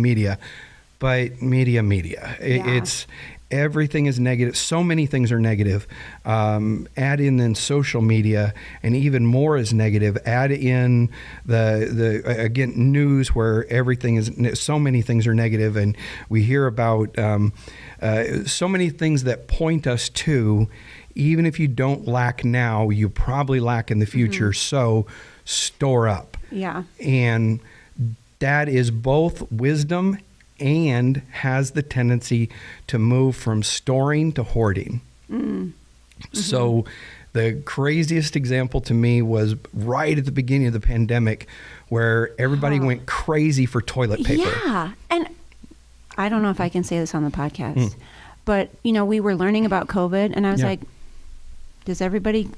but media. It's everything is negative. So many things are negative. Add in then social media, and even more is negative. Add in the again news, where everything is, so many things are negative, and we hear about so many things that point us to, even if you don't lack now, you probably lack in the future. So store up. Yeah. And that is both wisdom and has the tendency to move from storing to hoarding. So the craziest example to me was right at the beginning of the pandemic, where everybody went crazy for toilet paper. Yeah. And I don't know if I can say this on the podcast, but we were learning about COVID, and I was Yeah. like, does everybody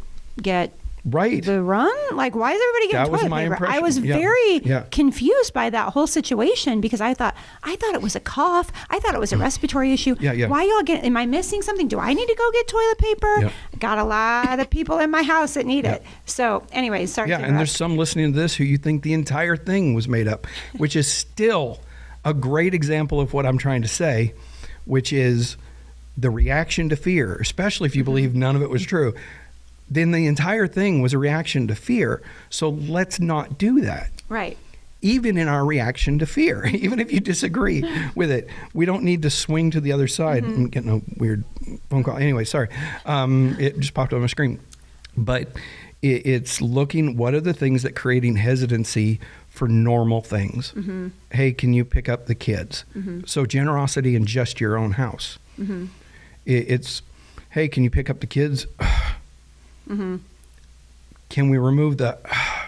get Right. the run? Like, why is everybody getting That was toilet my paper? I impression. was Yeah. very Yeah. confused by that whole situation, because I thought it was a cough. I thought it was a respiratory issue. Yeah. Why y'all am I missing something? Do I need to go get toilet paper? Yeah. Got a lot of people in my house that need Yeah. it. So anyways, sorry. Yeah, to and there's interrupt. some listening to this who you think the entire thing was made up, which is still a great example of what I'm trying to say, which is the reaction to fear, especially if you believe none of it was true. Then the entire thing was a reaction to fear. So let's not do that. Right. Even in our reaction to fear, even if you disagree with it, we don't need to swing to the other side. I'm getting a weird phone call. Anyway, sorry. It just popped on my screen. But it's looking, what are the things that creating hesitancy for normal things? Hey, can you pick up the kids? So generosity in just your own house. It's, hey, can you pick up the kids? Can we remove the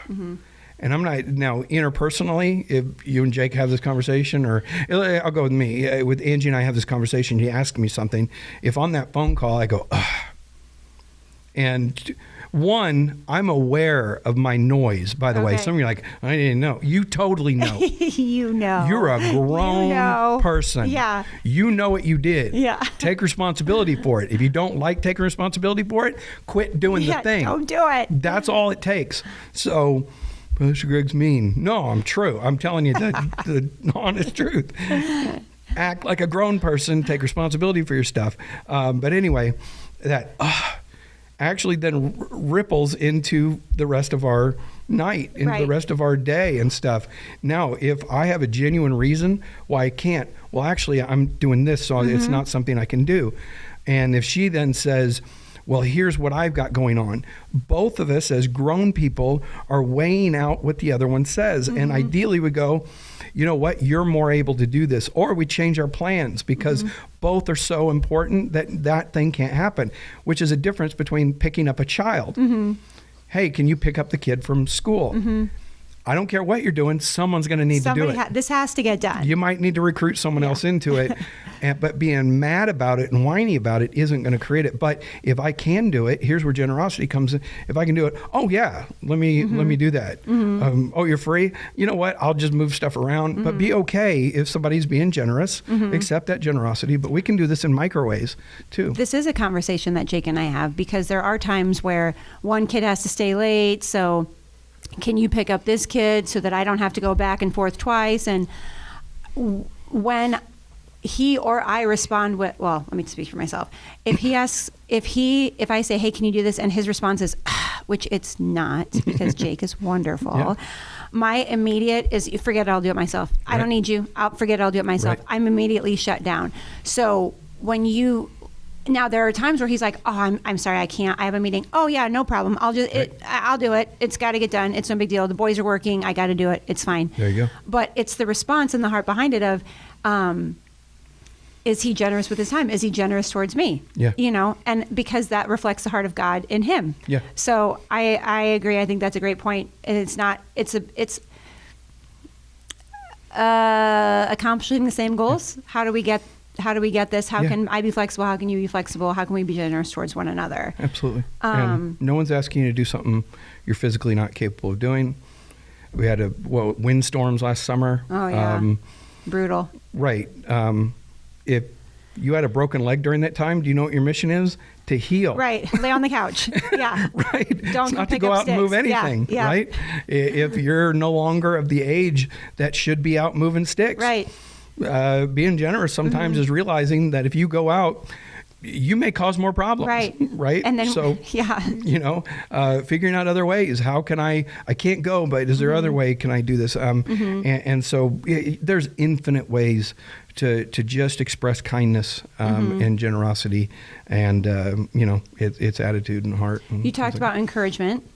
and I'm not now interpersonally, if you and Jake have this conversation, or I'll go with me, with Angie and I have this conversation, you ask me something, if on that phone call I go and one, I'm aware of my noise, by the way. Okay. Some of you are like, I didn't know. You totally know. You're a grown person. Yeah. You know what you did. Yeah. Take responsibility for it. If you don't like taking responsibility for it, quit doing the thing. Don't do it. That's all it takes. So, Pastor Greg's mean. No, I'm true. I'm telling you the honest truth. Act like a grown person. Take responsibility for your stuff. But anyway, that actually then ripples into the rest of our night, into the rest of our day and stuff. Now, if I have a genuine reason why I can't, well, actually, I'm doing this, so it's not something I can do. And if she then says, well, here's what I've got going on, both of us as grown people are weighing out what the other one says. And ideally we go, you know what, you're more able to do this. Or we change our plans because both are so important that that thing can't happen, which is a difference between picking up a child. Hey, can you pick up the kid from school? I don't care what you're doing. Someone's going to need to do it. This has to get done. You might need to recruit someone else into it, but being mad about it and whiny about it isn't going to create it. But if I can do it, here's where generosity comes in. If I can do it, oh yeah, let me do that. Oh, you're free? You know what? I'll just move stuff around. But be okay if somebody's being generous. Accept that generosity. But we can do this in micro ways too. This is a conversation that Jake and I have, because there are times where one kid has to stay late, so can you pick up this kid so that I don't have to go back and forth twice? And when he or I respond with, well, let me speak for myself. If he asks, if I say, hey, can you do this? And his response is, which it's not, because Jake is wonderful. Yeah. My immediate is, forget it, I'll do it myself. I don't need you. Forget it, I'll do it myself. Right. I'm immediately shut down. So now there are times where he's like, oh, I'm sorry, I can't. I have a meeting. Oh yeah, no problem. I'll do it. It's got to get done. It's no big deal. The boys are working. I got to do it. It's fine. There you go. But it's the response and the heart behind it of, is he generous with his time? Is he generous towards me? Yeah. And because that reflects the heart of God in him. Yeah. So I agree. I think that's a great point. And it's accomplishing the same goals. Yeah. How do we get this? How can I be flexible? How can you be flexible? How can we be generous towards one another? Absolutely. And no one's asking you to do something you're physically not capable of doing. We had windstorms last summer. Oh yeah. Brutal. Right. If you had a broken leg during that time, do you know what your mission is? To heal. Right. Lay on the couch. Yeah. Right. Don't it's not pick to go up out and move sticks. anything. Yeah. Right. If you're no longer of the age that should be out moving sticks. Right. Being generous sometimes is realizing that if you go out, you may cause more problems. Right. Right. And then, figuring out other ways. How can I can't go, but is there other way can I do this? And so there's infinite ways to just express kindness and generosity and, it's attitude and heart. And you talked about encouragement.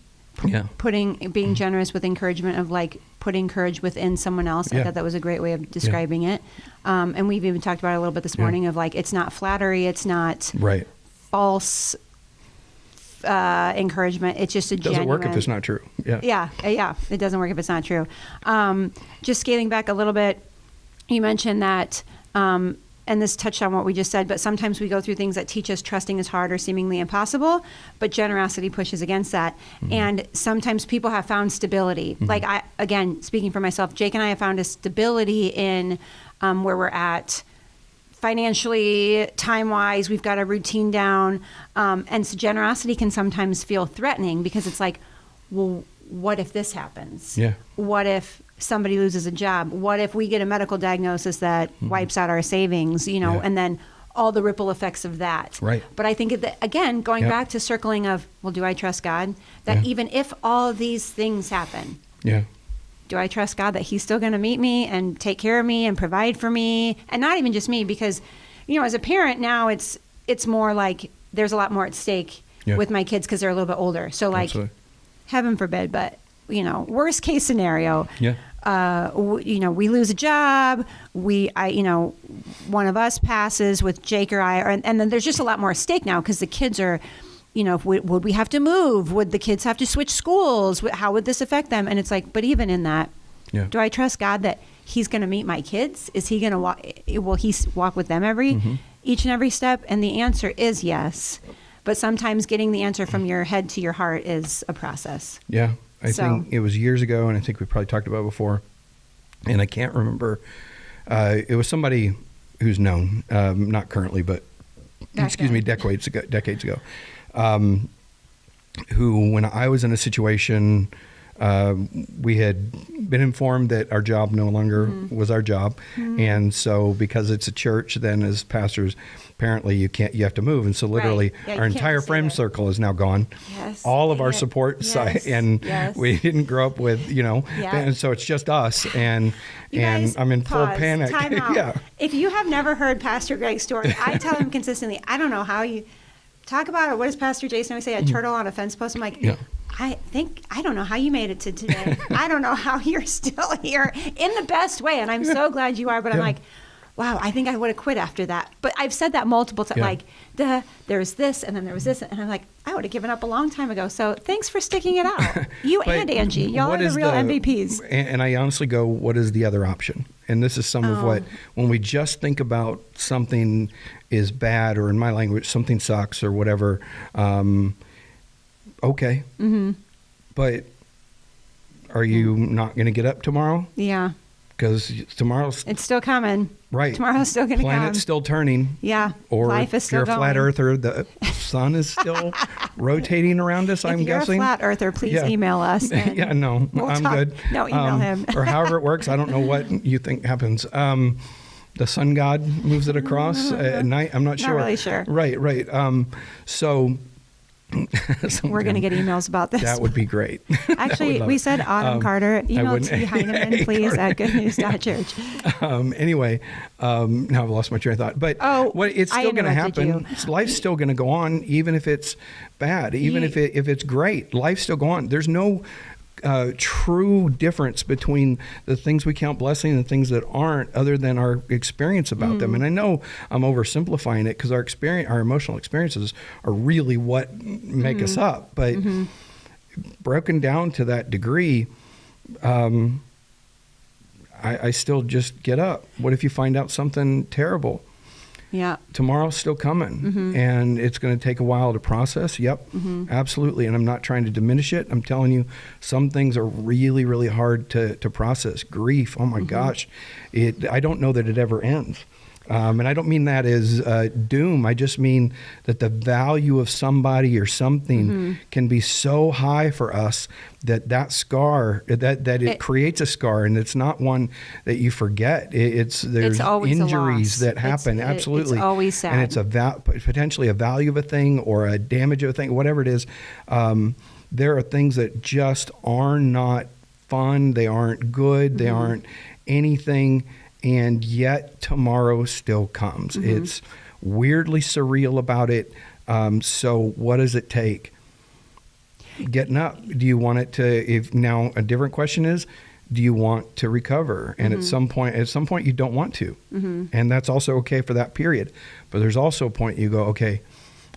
Yeah. Being generous with encouragement of like putting courage within someone else. I thought that was a great way of describing it. And we've even talked about it a little bit this morning of like, it's not flattery. It's not false encouragement. It's just a genuine. Doesn't work if it's not true. Yeah. Yeah. It doesn't work if it's not true. Just scaling back a little bit, you mentioned that, and this touched on what we just said, but sometimes we go through things that teach us trusting is hard or seemingly impossible, but generosity pushes against that. Mm-hmm. And sometimes people have found stability. Mm-hmm. Like again, speaking for myself, Jake and I have found a stability in where we're at financially, time-wise. We've got a routine down. And so generosity can sometimes feel threatening because it's like, well, what if this happens? Yeah. What if somebody loses a job? What if we get a medical diagnosis that wipes out our savings, and then all the ripple effects of that. Right. But I think, again, going back to circling of, well, do I trust God? That even if all these things happen, do I trust God that he's still going to meet me and take care of me and provide for me? And not even just me, because, as a parent now, it's more like there's a lot more at stake with my kids because they're a little bit older. So like, Absolutely. Heaven forbid, but worst case scenario, we lose a job. One of us passes with Jake or I, and then there's just a lot more at stake now because the kids are, would we have to move? Would the kids have to switch schools? How would this affect them? And it's like, but even in that, do I trust God that he's going to meet my kids? Is he going to walk? Will he walk with them each and every step? And the answer is yes. But sometimes getting the answer from your head to your heart is a process. Yeah. I think it was years ago, and I think we probably talked about it before, and I can't remember. It was somebody who's known, not currently, but decades ago, who, when I was in a situation, we had been informed that our job no longer was our job, and so because it's a church, then as pastors, apparently you have to move, and so literally our entire friend circle is now gone. Yes. All of our support side, and we didn't grow up with, and so it's just us, and guys, I'm in full pause. panic. Time out. If you have never heard Pastor Greg's story, I tell him consistently, I don't know how you talk about it. What does Pastor Jason always say? A turtle on a fence post. I'm like, I don't know how you made it to today. I don't know how you're still here in the best way. And I'm so glad you are. But I'm like, wow, I think I would have quit after that. But I've said that multiple times. Like, there's this, and then there was this. And I'm like, I would have given up a long time ago. So thanks for sticking it out. You and Angie. Y'all are the real MVPs. And I honestly go, what is the other option? And this is some of what, when we just think about something is bad, or in my language, something sucks or whatever, okay. Mm-hmm. But are you not going to get up tomorrow? Yeah. Because it's still coming. Right. Tomorrow's still going to come. Planet's still turning. Yeah. Or life is still if you're a flat earther, the sun is still rotating around us, I'm guessing. If you're a flat earther, please email us. I'm good. No, email him. Or however it works. I don't know what you think happens. the sun god moves it across at night. I'm not sure. Not really sure. Right. So We're going to get emails about this. that would be great. Actually, we said Autumn Carter. Email T. Heineman, please, at goodnews.church. Anyway, now I've lost my train of thought. But it's I still going to interrupted happen. Life's still going to go on, even if it's bad, even if it's great. Life's still go on. There's no true difference between the things we count blessing and the things that aren't, other than our experience about them. And I know I'm oversimplifying it, because our emotional experiences are really what make us up. But broken down to that degree, I still just get up. What if you find out something terrible? Yeah. Tomorrow's still coming, and it's going to take a while to process. Yep, absolutely. And I'm not trying to diminish it. I'm telling you, some things are really, really hard to process. Grief, oh my gosh. I don't know that it ever ends. And I don't mean that as doom. I just mean that the value of somebody or something can be so high for us that scar, that it creates a scar, and it's not one that you forget. There's injuries that happen. Absolutely. It's always sad. And it's potentially a value of a thing or a damage of a thing, whatever it is. There are things that just are not fun. They aren't good. They aren't anything. And yet tomorrow still comes. It's weirdly surreal about it. So what does it take? Getting up. Do you want it to, now a different question is, do you want to recover? And at some point you don't want to. And that's also okay for that period. But there's also a point you go, okay,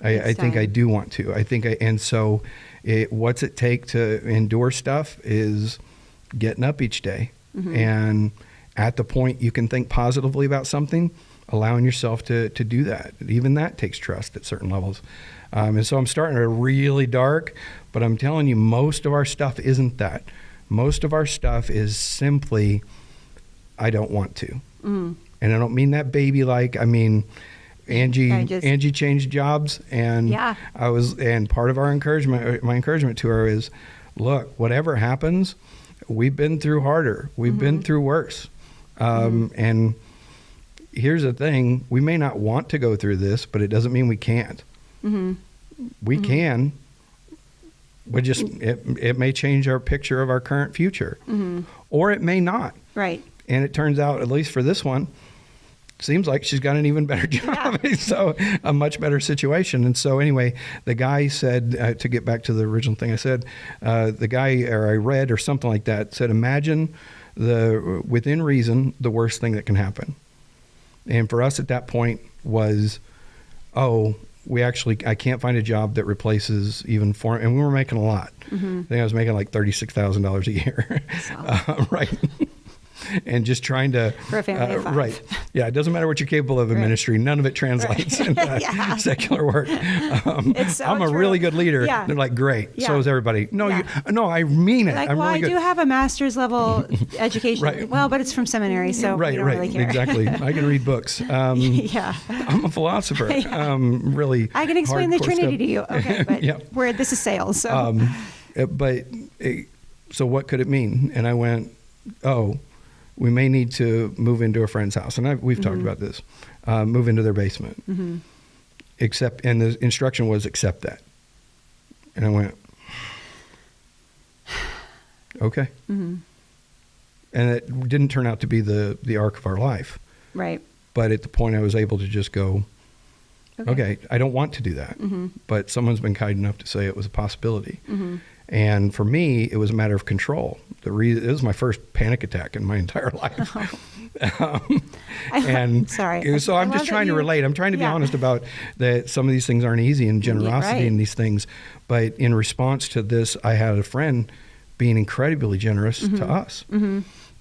I think I do want to. And so what's it take to endure stuff is getting up each day. And at the point you can think positively about something, allowing yourself to do that. Even that takes trust at certain levels. And so I'm starting to really dark, but I'm telling you, most of our stuff isn't that. Most of our stuff is simply, I don't want to. And I don't mean that baby-like. I mean, Angie changed jobs, and and part of my encouragement to her is, look, whatever happens, we've been through harder. We've been through worse. And here's the thing, we may not want to go through this, but it doesn't mean we can't. We can. We just, it may change our picture of our current future, or it may not. Right. And it turns out, at least for this one, seems like she's got an even better job. So a much better situation. And so anyway, the guy said, to get back to the original thing I said, the guy, or I read or something like that, said, imagine within reason, the worst thing that can happen. And for us at that point was, I can't find a job that replaces even and we were making a lot. I think I was making like $36,000 a year. Right. And just trying to, for a family of 5. Right. Yeah. It doesn't matter what you're capable of in ministry. None of it translates into secular work. It's so I'm a true. really good leader. Yeah. They're like, great. Yeah. So is everybody. No, Yeah. I mean it. Like, I'm really I good. do have a master's level education. Right. Well, but it's from seminary, so we don't really care. Exactly. I can read books. Yeah. I'm a philosopher. Really. I can explain the hardcore Trinity stuff. to you. Okay, but this is sales. So. So what could it mean? And I went, we may need to move into a friend's house. And we've talked about this. Move into their basement. And the instruction was, accept that. And I went, okay. And it didn't turn out to be the arc of our life. Right. But at the point I was able to just go, okay, I don't want to do that. But someone's been kind enough to say it was a possibility. And for me, it was a matter of control. It was my first panic attack in my entire life. Sorry. So I'm just trying to relate. I'm trying to be honest about that. Some of these things aren't easy, and generosity in these things. But in response to this, I had a friend being incredibly generous to us.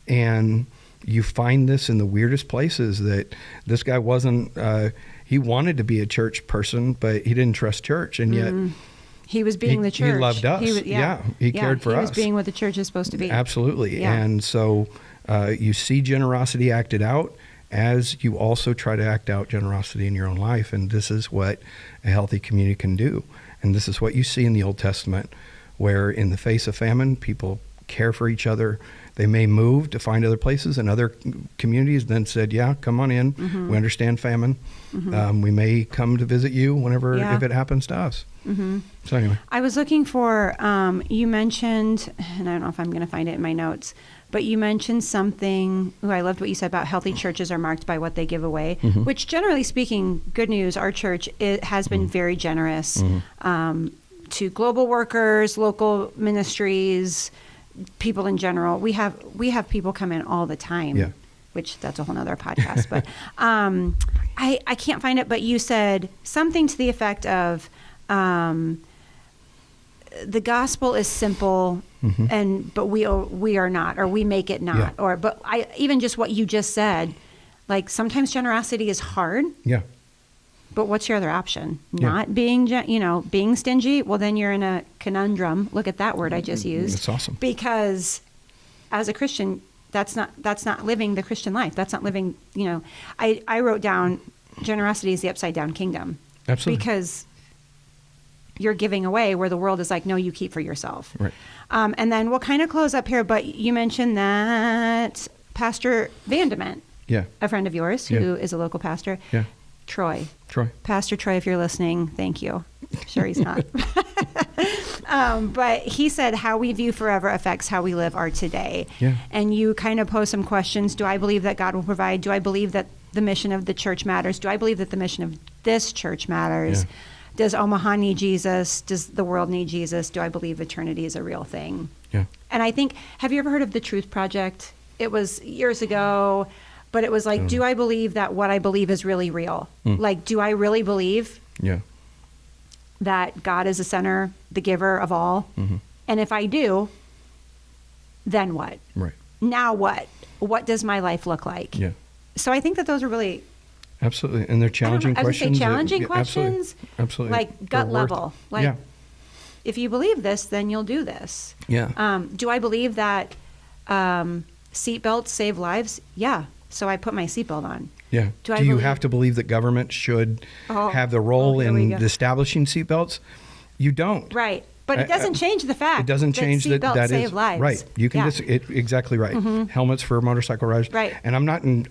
And you find this in the weirdest places, that this guy wasn't, he wanted to be a church person, but he didn't trust church. And yet, he was being the church. He loved us. He cared for us. He was being what the church is supposed to be. Absolutely. Yeah. And so you see generosity acted out as you also try to act out generosity in your own life. And this is what a healthy community can do. And this is what you see in the Old Testament, where in the face of famine, people care for each other. They may move to find other places, and other communities then said, yeah, come on in. We understand famine. We may come to visit you whenever, if it happens to us. So anyway. I was looking for, you mentioned, and I don't know if I'm going to find it in my notes, but you mentioned something, I loved what you said about healthy churches are marked by what they give away, which generally speaking, good news, our church has been very generous to global workers, local ministries, people in general. We have people come in all the time, which that's a whole nother podcast, but I can't find it, but you said something to the effect of, the gospel is simple, but we are not, or we make it not, but even just what you just said, like sometimes generosity is hard. Yeah. But what's your other option? Not being, being stingy. Well, then you're in a conundrum. Look at that word I just used. That's awesome. Because as a Christian, that's not living the Christian life. That's not living. I wrote down generosity is the upside down kingdom. Absolutely. Because you're giving away where the world is like, no, you keep for yourself. Right. And then we'll kind of close up here, but you mentioned that Pastor Vandement, a friend of yours who is a local pastor, Troy. Pastor Troy, if you're listening, thank you. Sure he's not. But he said how we view forever affects how we live our today. Yeah. And you kind of pose some questions. Do I believe that God will provide? Do I believe that the mission of the church matters? Do I believe that the mission of this church matters? Yeah. Does Omaha need Jesus? Does the world need Jesus? Do I believe eternity is a real thing? Yeah. And I think, have you ever heard of the Truth Project? It was years ago, but it was like, do I believe that what I believe is really real? Like, do I really believe that God is the center, the giver of all? And if I do, then what? Right. Now what? What does my life look like? Yeah. So I think that those are really... Absolutely. And they're challenging questions. I was going to say challenging questions. Absolutely. Like gut level. Like, if you believe this, then you'll do this. Yeah. Do I believe that seatbelts save lives? Yeah. So I put my seatbelt on. Yeah. Do you have to believe that government should have the role in establishing seatbelts? You don't. Right. But it doesn't change the fact. It doesn't change that save lives. Right. You can exactly right. Helmets for motorcycle riders. Right. And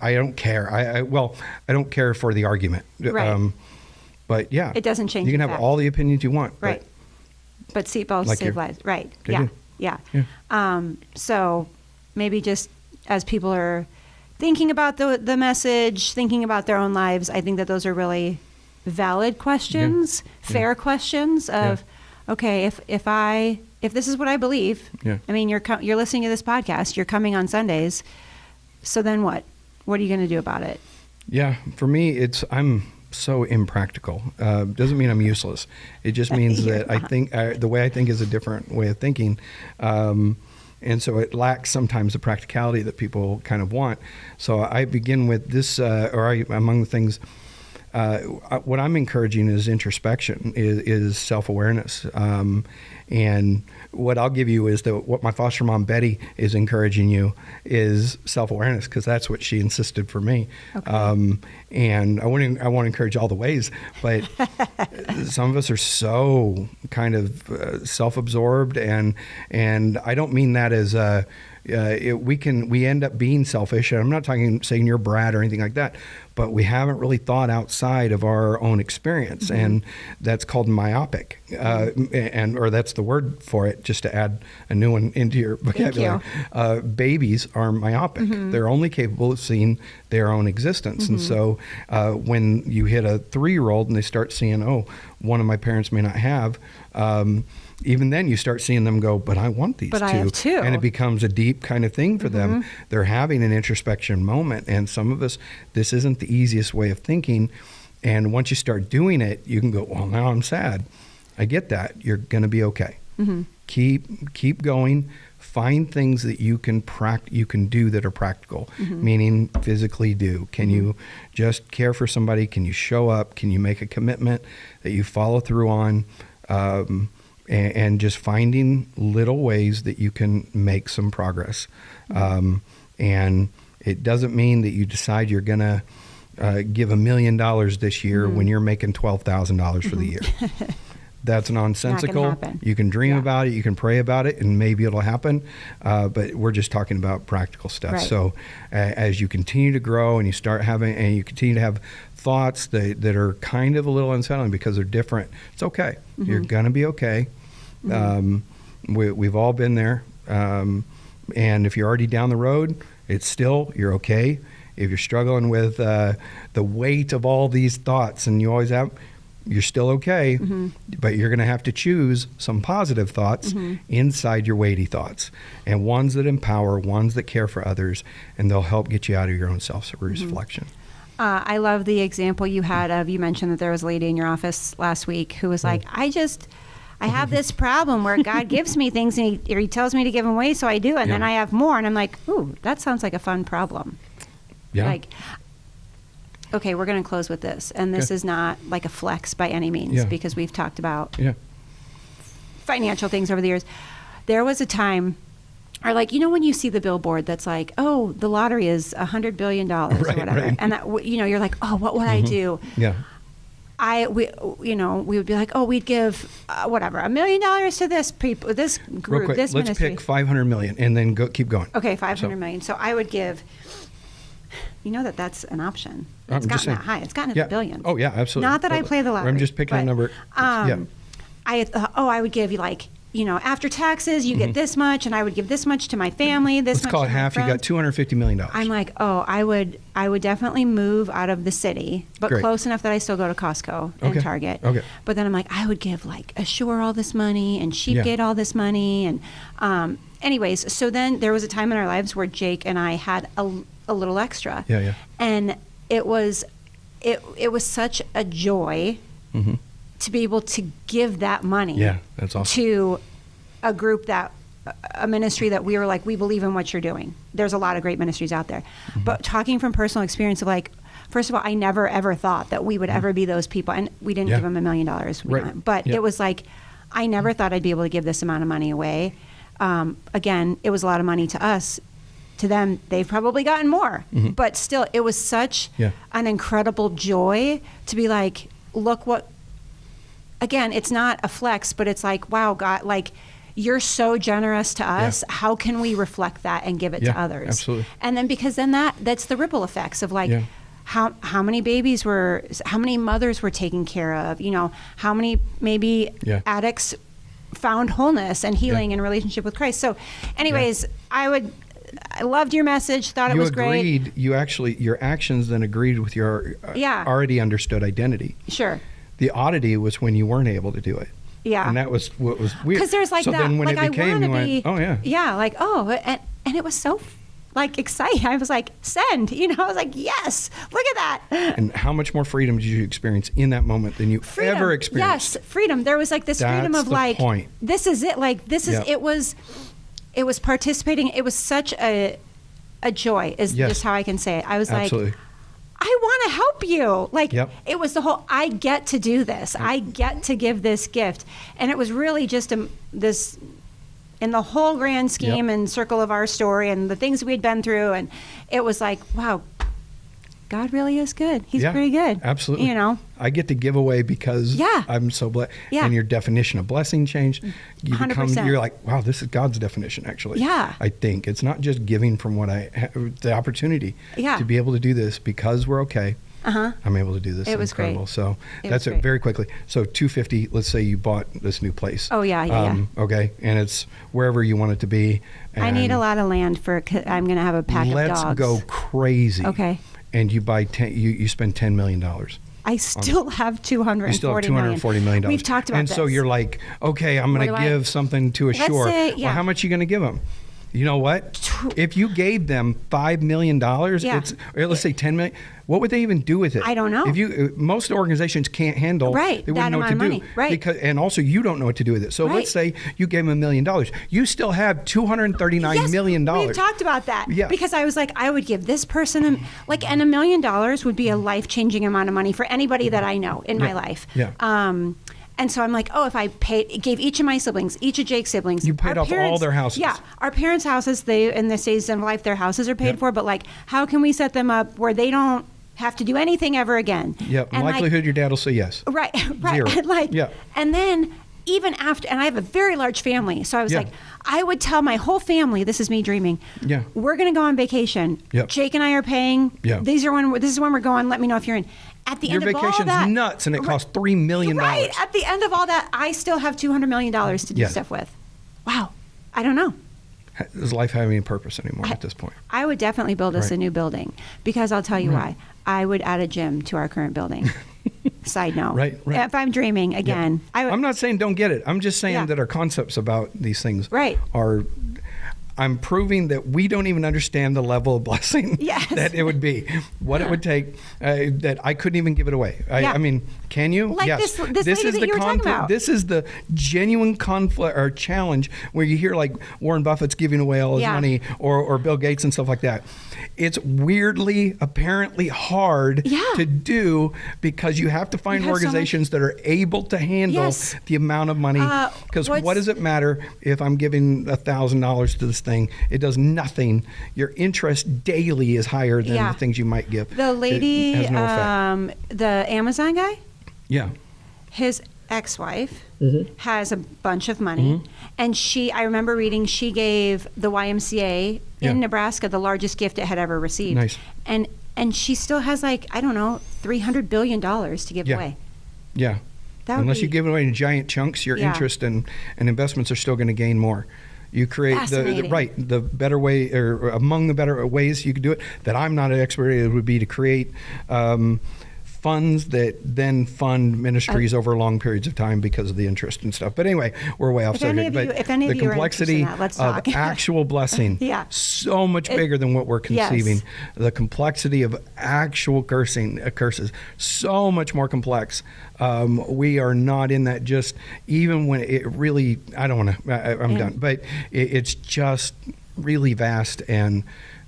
I don't care. I don't care for the argument. Right. But yeah. It doesn't change. You can have all the opinions you want. Right. But seatbelts save lives. Right. Yeah. So maybe just as people are thinking about the message, thinking about their own lives, I think that those are really valid questions, fair questions of, okay, if this is what I believe, I mean, you're listening to this podcast, you're coming on Sundays, so then what? What are you going to do about it? Yeah, for me, I'm so impractical. Doesn't mean I'm useless. It just means that I think the way I think is a different way of thinking. And so it lacks sometimes the practicality that people kind of want. So I begin with this, among the things, what I'm encouraging is introspection, is self-awareness. And what I'll give you is what my foster mom, Betty, is encouraging you is self-awareness, because that's what she insisted for me. Okay. And I want to encourage all the ways, but some of us are so kind of self-absorbed, and I don't mean that as we end up being selfish. And I'm not saying you're Brad or anything like that, but we haven't really thought outside of our own experience, and that's called myopic, or that's the word for it, just to add a new one into your vocabulary. Babies are myopic. They're only capable of seeing their own existence. And so when you hit a 3-year-old and they start seeing, one of my parents may not have, even then you start seeing them go, but I want these I have two. And it becomes a deep kind of thing for them. They're having an introspection moment. And some of us, this isn't the easiest way of thinking. And once you start doing it, you can go, well, now I'm sad. I get that. You're going to be okay. Keep going. Find things that you can do that are practical, meaning physically do. Can you just care for somebody? Can you show up? Can you make a commitment that you follow through on? And just finding little ways that you can make some progress. And it doesn't mean that you decide you're going to give $1 million this year when you're making $12,000 for the year. that's nonsensical. happen. You can dream Yeah. about it, you can pray about it, and maybe it'll happen. But we're just talking about practical stuff. Right. So as you continue to grow and you start having, and you continue to have thoughts that are kind of a little unsettling because they're different, it's okay. Mm-hmm. You're going to be okay. We've all been there. And if you're already down the road, you're okay. If you're struggling with the weight of all these thoughts, and you always have, you're still okay, but you're going to have to choose some positive thoughts inside your weighty thoughts, and ones that empower, ones that care for others, and they'll help get you out of your own self-reflection. I love the example you had of, you mentioned that there was a lady in your office last week who was like, I have this problem where God gives me things and he tells me to give them away, so I do, and then I have more, and I'm like, ooh, that sounds like a fun problem. Yeah. Like, okay, we're going to close with this, and this is not like a flex by any means, because we've talked about financial things over the years. There was a time, or like, when you see the billboard that's like, oh, the lottery is $100 billion or whatever, and that, you're like, oh, what would I do? Yeah. We would be like, oh, we'd give whatever, $1 million to this people, this group, Real quick, this let's ministry. pick 500 million and then keep going. Okay, 500 million. So I would give. That's an option. It's gotten that high. It's gotten into billions. Oh yeah, absolutely. Not that I play the lottery. I'm just picking a number. I would give you after taxes, you get this much, and I would give this much to my family. This Let's much call it to my half. You got friends. $250 million. I'm like, oh, I would definitely move out of the city, but Great. close enough that I still go to Costco and Target. Okay. But then I'm like, I would give Assure all this money and Sheepgate all this money, and anyways. So then there was a time in our lives where Jake and I had a little extra. Yeah. And it was such a joy to be able to give that money. Yeah, that's awesome. To a group a ministry that we were like, we believe in what you're doing. There's a lot of great ministries out there. But talking from personal experience of first of all, I never ever thought that we would ever be those people. And we didn't give them $1 million. Right. But it was like, I never thought I'd be able to give this amount of money away. Again, it was a lot of money to us. To them, they've probably gotten more. But still, it was such an incredible joy to be like, look what, again, it's not a flex, but it's like, wow, God, you're so generous to us. Yeah. How can we reflect that and give it to others? Absolutely. And then because then that's the ripple effects of how many babies how many mothers were taken care of, how many maybe addicts found wholeness and healing in relationship with Christ. So anyways, I loved your message, thought it was great. You agreed, your actions then agreed with your already understood identity. Sure. The oddity was when you weren't able to do it. Yeah. And that was what was weird. Because there's so that. Then when it became, you went, oh yeah. Yeah, and it was so exciting. I was like, send, I was like, yes, look at that. And how much more freedom did you experience in that moment than you ever experienced? Yes, freedom. There was this freedom of point. This is it. It was participating. It was such a joy is just how I can say it. I was Absolutely. I want to help you. It was the whole, I get to do this. I get to give this gift. And it was really just this, in the whole grand scheme and circle of our story and the things we'd been through. And it was like, wow, God really is good. He's pretty good. Absolutely. I get to give away because I'm so blessed. Yeah. And your definition of blessing changed. You 100%. You're like, wow, this is God's definition, actually. Yeah. I think it's not just giving from what the opportunity to be able to do this because we're okay. I'm able to do this. It was incredible. great. So that's it. Very quickly. So $250. Let's say you bought this new place. Oh yeah. Okay, and it's wherever you want it to be. I need a lot of land I'm going to have a pack of dogs. Let's go crazy. Okay. And you buy you spend $10 million. I still have $240 million. We've talked about this. And so you're like, okay, I'm going to give something to Assure. Well, how much are you going to give them? You know what? If you gave them $5 million, let's say $10 million. What would they even do with it? I don't know. If most organizations can't handle, right, they wouldn't know what to do. Right. And also you don't know what to do with it. So let's say you gave them $1 million. You still have $239 million. We've talked about that. Yeah. Because I was like, I would give this person and $1 million would be a life-changing amount of money for anybody that I know in my life. Yeah. And so I'm like, oh, if I gave each of my siblings, each of Jake's siblings, you paid off all their houses. Yeah, our parents' houses, in this season of life, their houses are paid for. But how can we set them up where they don't have to do anything ever again. Yep. And Likelihood your dad will say yes. Right. Zero. And Yeah. and then even after, and I have a very large family, so I was Yeah. like, I would tell my whole family, this is me dreaming. Yeah. We're going to go on vacation. Yep. Jake and I are paying. Yeah. This is when we're going. Let me know if you're in. At the Your end of all vacation's that, nuts, and it costs $3 million. Right. At the end of all that, I still have $200 million to do Yeah. stuff with. Wow. I don't know. Does life have any purpose anymore at this point? I would definitely build us Right. a new building because I'll tell you why. I would add a gym to our current building. Side note. Right. If I'm dreaming again, I would. I'm not saying don't get it. I'm just saying Yeah. that our concepts about these things Right. are. I'm proving that we don't even understand the level of blessing Yes. that it would be, what it would take, that I couldn't even give it away. Yeah. I mean, can you? Like yes. this lady that you were talking about. This is the genuine conflict or challenge where you hear like Warren Buffett's giving away all his Yeah. money or Bill Gates and stuff like that. It's weirdly, apparently hard Yeah. to do because you have to find You have so much- organizations that are able to handle Yes. the amount of money. Because what does it matter if I'm giving $1,000 to this thing? It does nothing. Your interest daily is higher than Yeah. the things you might give. The lady, It has no effect. the Amazon guy, Yeah. his ex-wife has a bunch of money, and I remember reading, she gave the YMCA Yeah. in Nebraska the largest gift it had ever received. Nice. And she still has like, I don't know, $300 billion to give Yeah. away. Yeah. That would Unless be- you give it away in giant chunks, your Yeah. interest and investments are still going to gain more. You create Fascinating. the better way, or among the better ways you could do it that I'm not an expert in, would be to create funds that then fund ministries over long periods of time because of the interest and stuff. But anyway, we're way off If any subject. of you- But if any of the you are interested complexity in that, let's of talk. actual blessing, Yeah. so much bigger than what we're Yes. conceiving. The complexity of actual curses, so much more complex. We are not in that just, even when it really, I don't want to, I'm done. But it's just really vast, and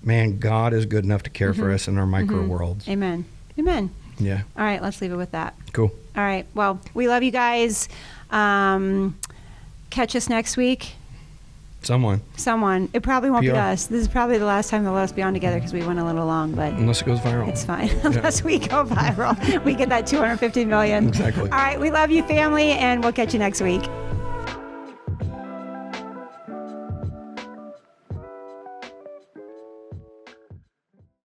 man, God is good enough to care for us in our micro worlds. Amen. Amen. Yeah, All right, let's leave it with that. cool. All right. Well, we love you guys. Catch us next week. Someone, It probably won't be PR. us. This is probably the last time they'll let us be on together because we went a little long, but unless it goes viral. it's fine. Unless we go viral. We get that 250 million. Exactly. All right. We love you, family, and we'll catch you next week.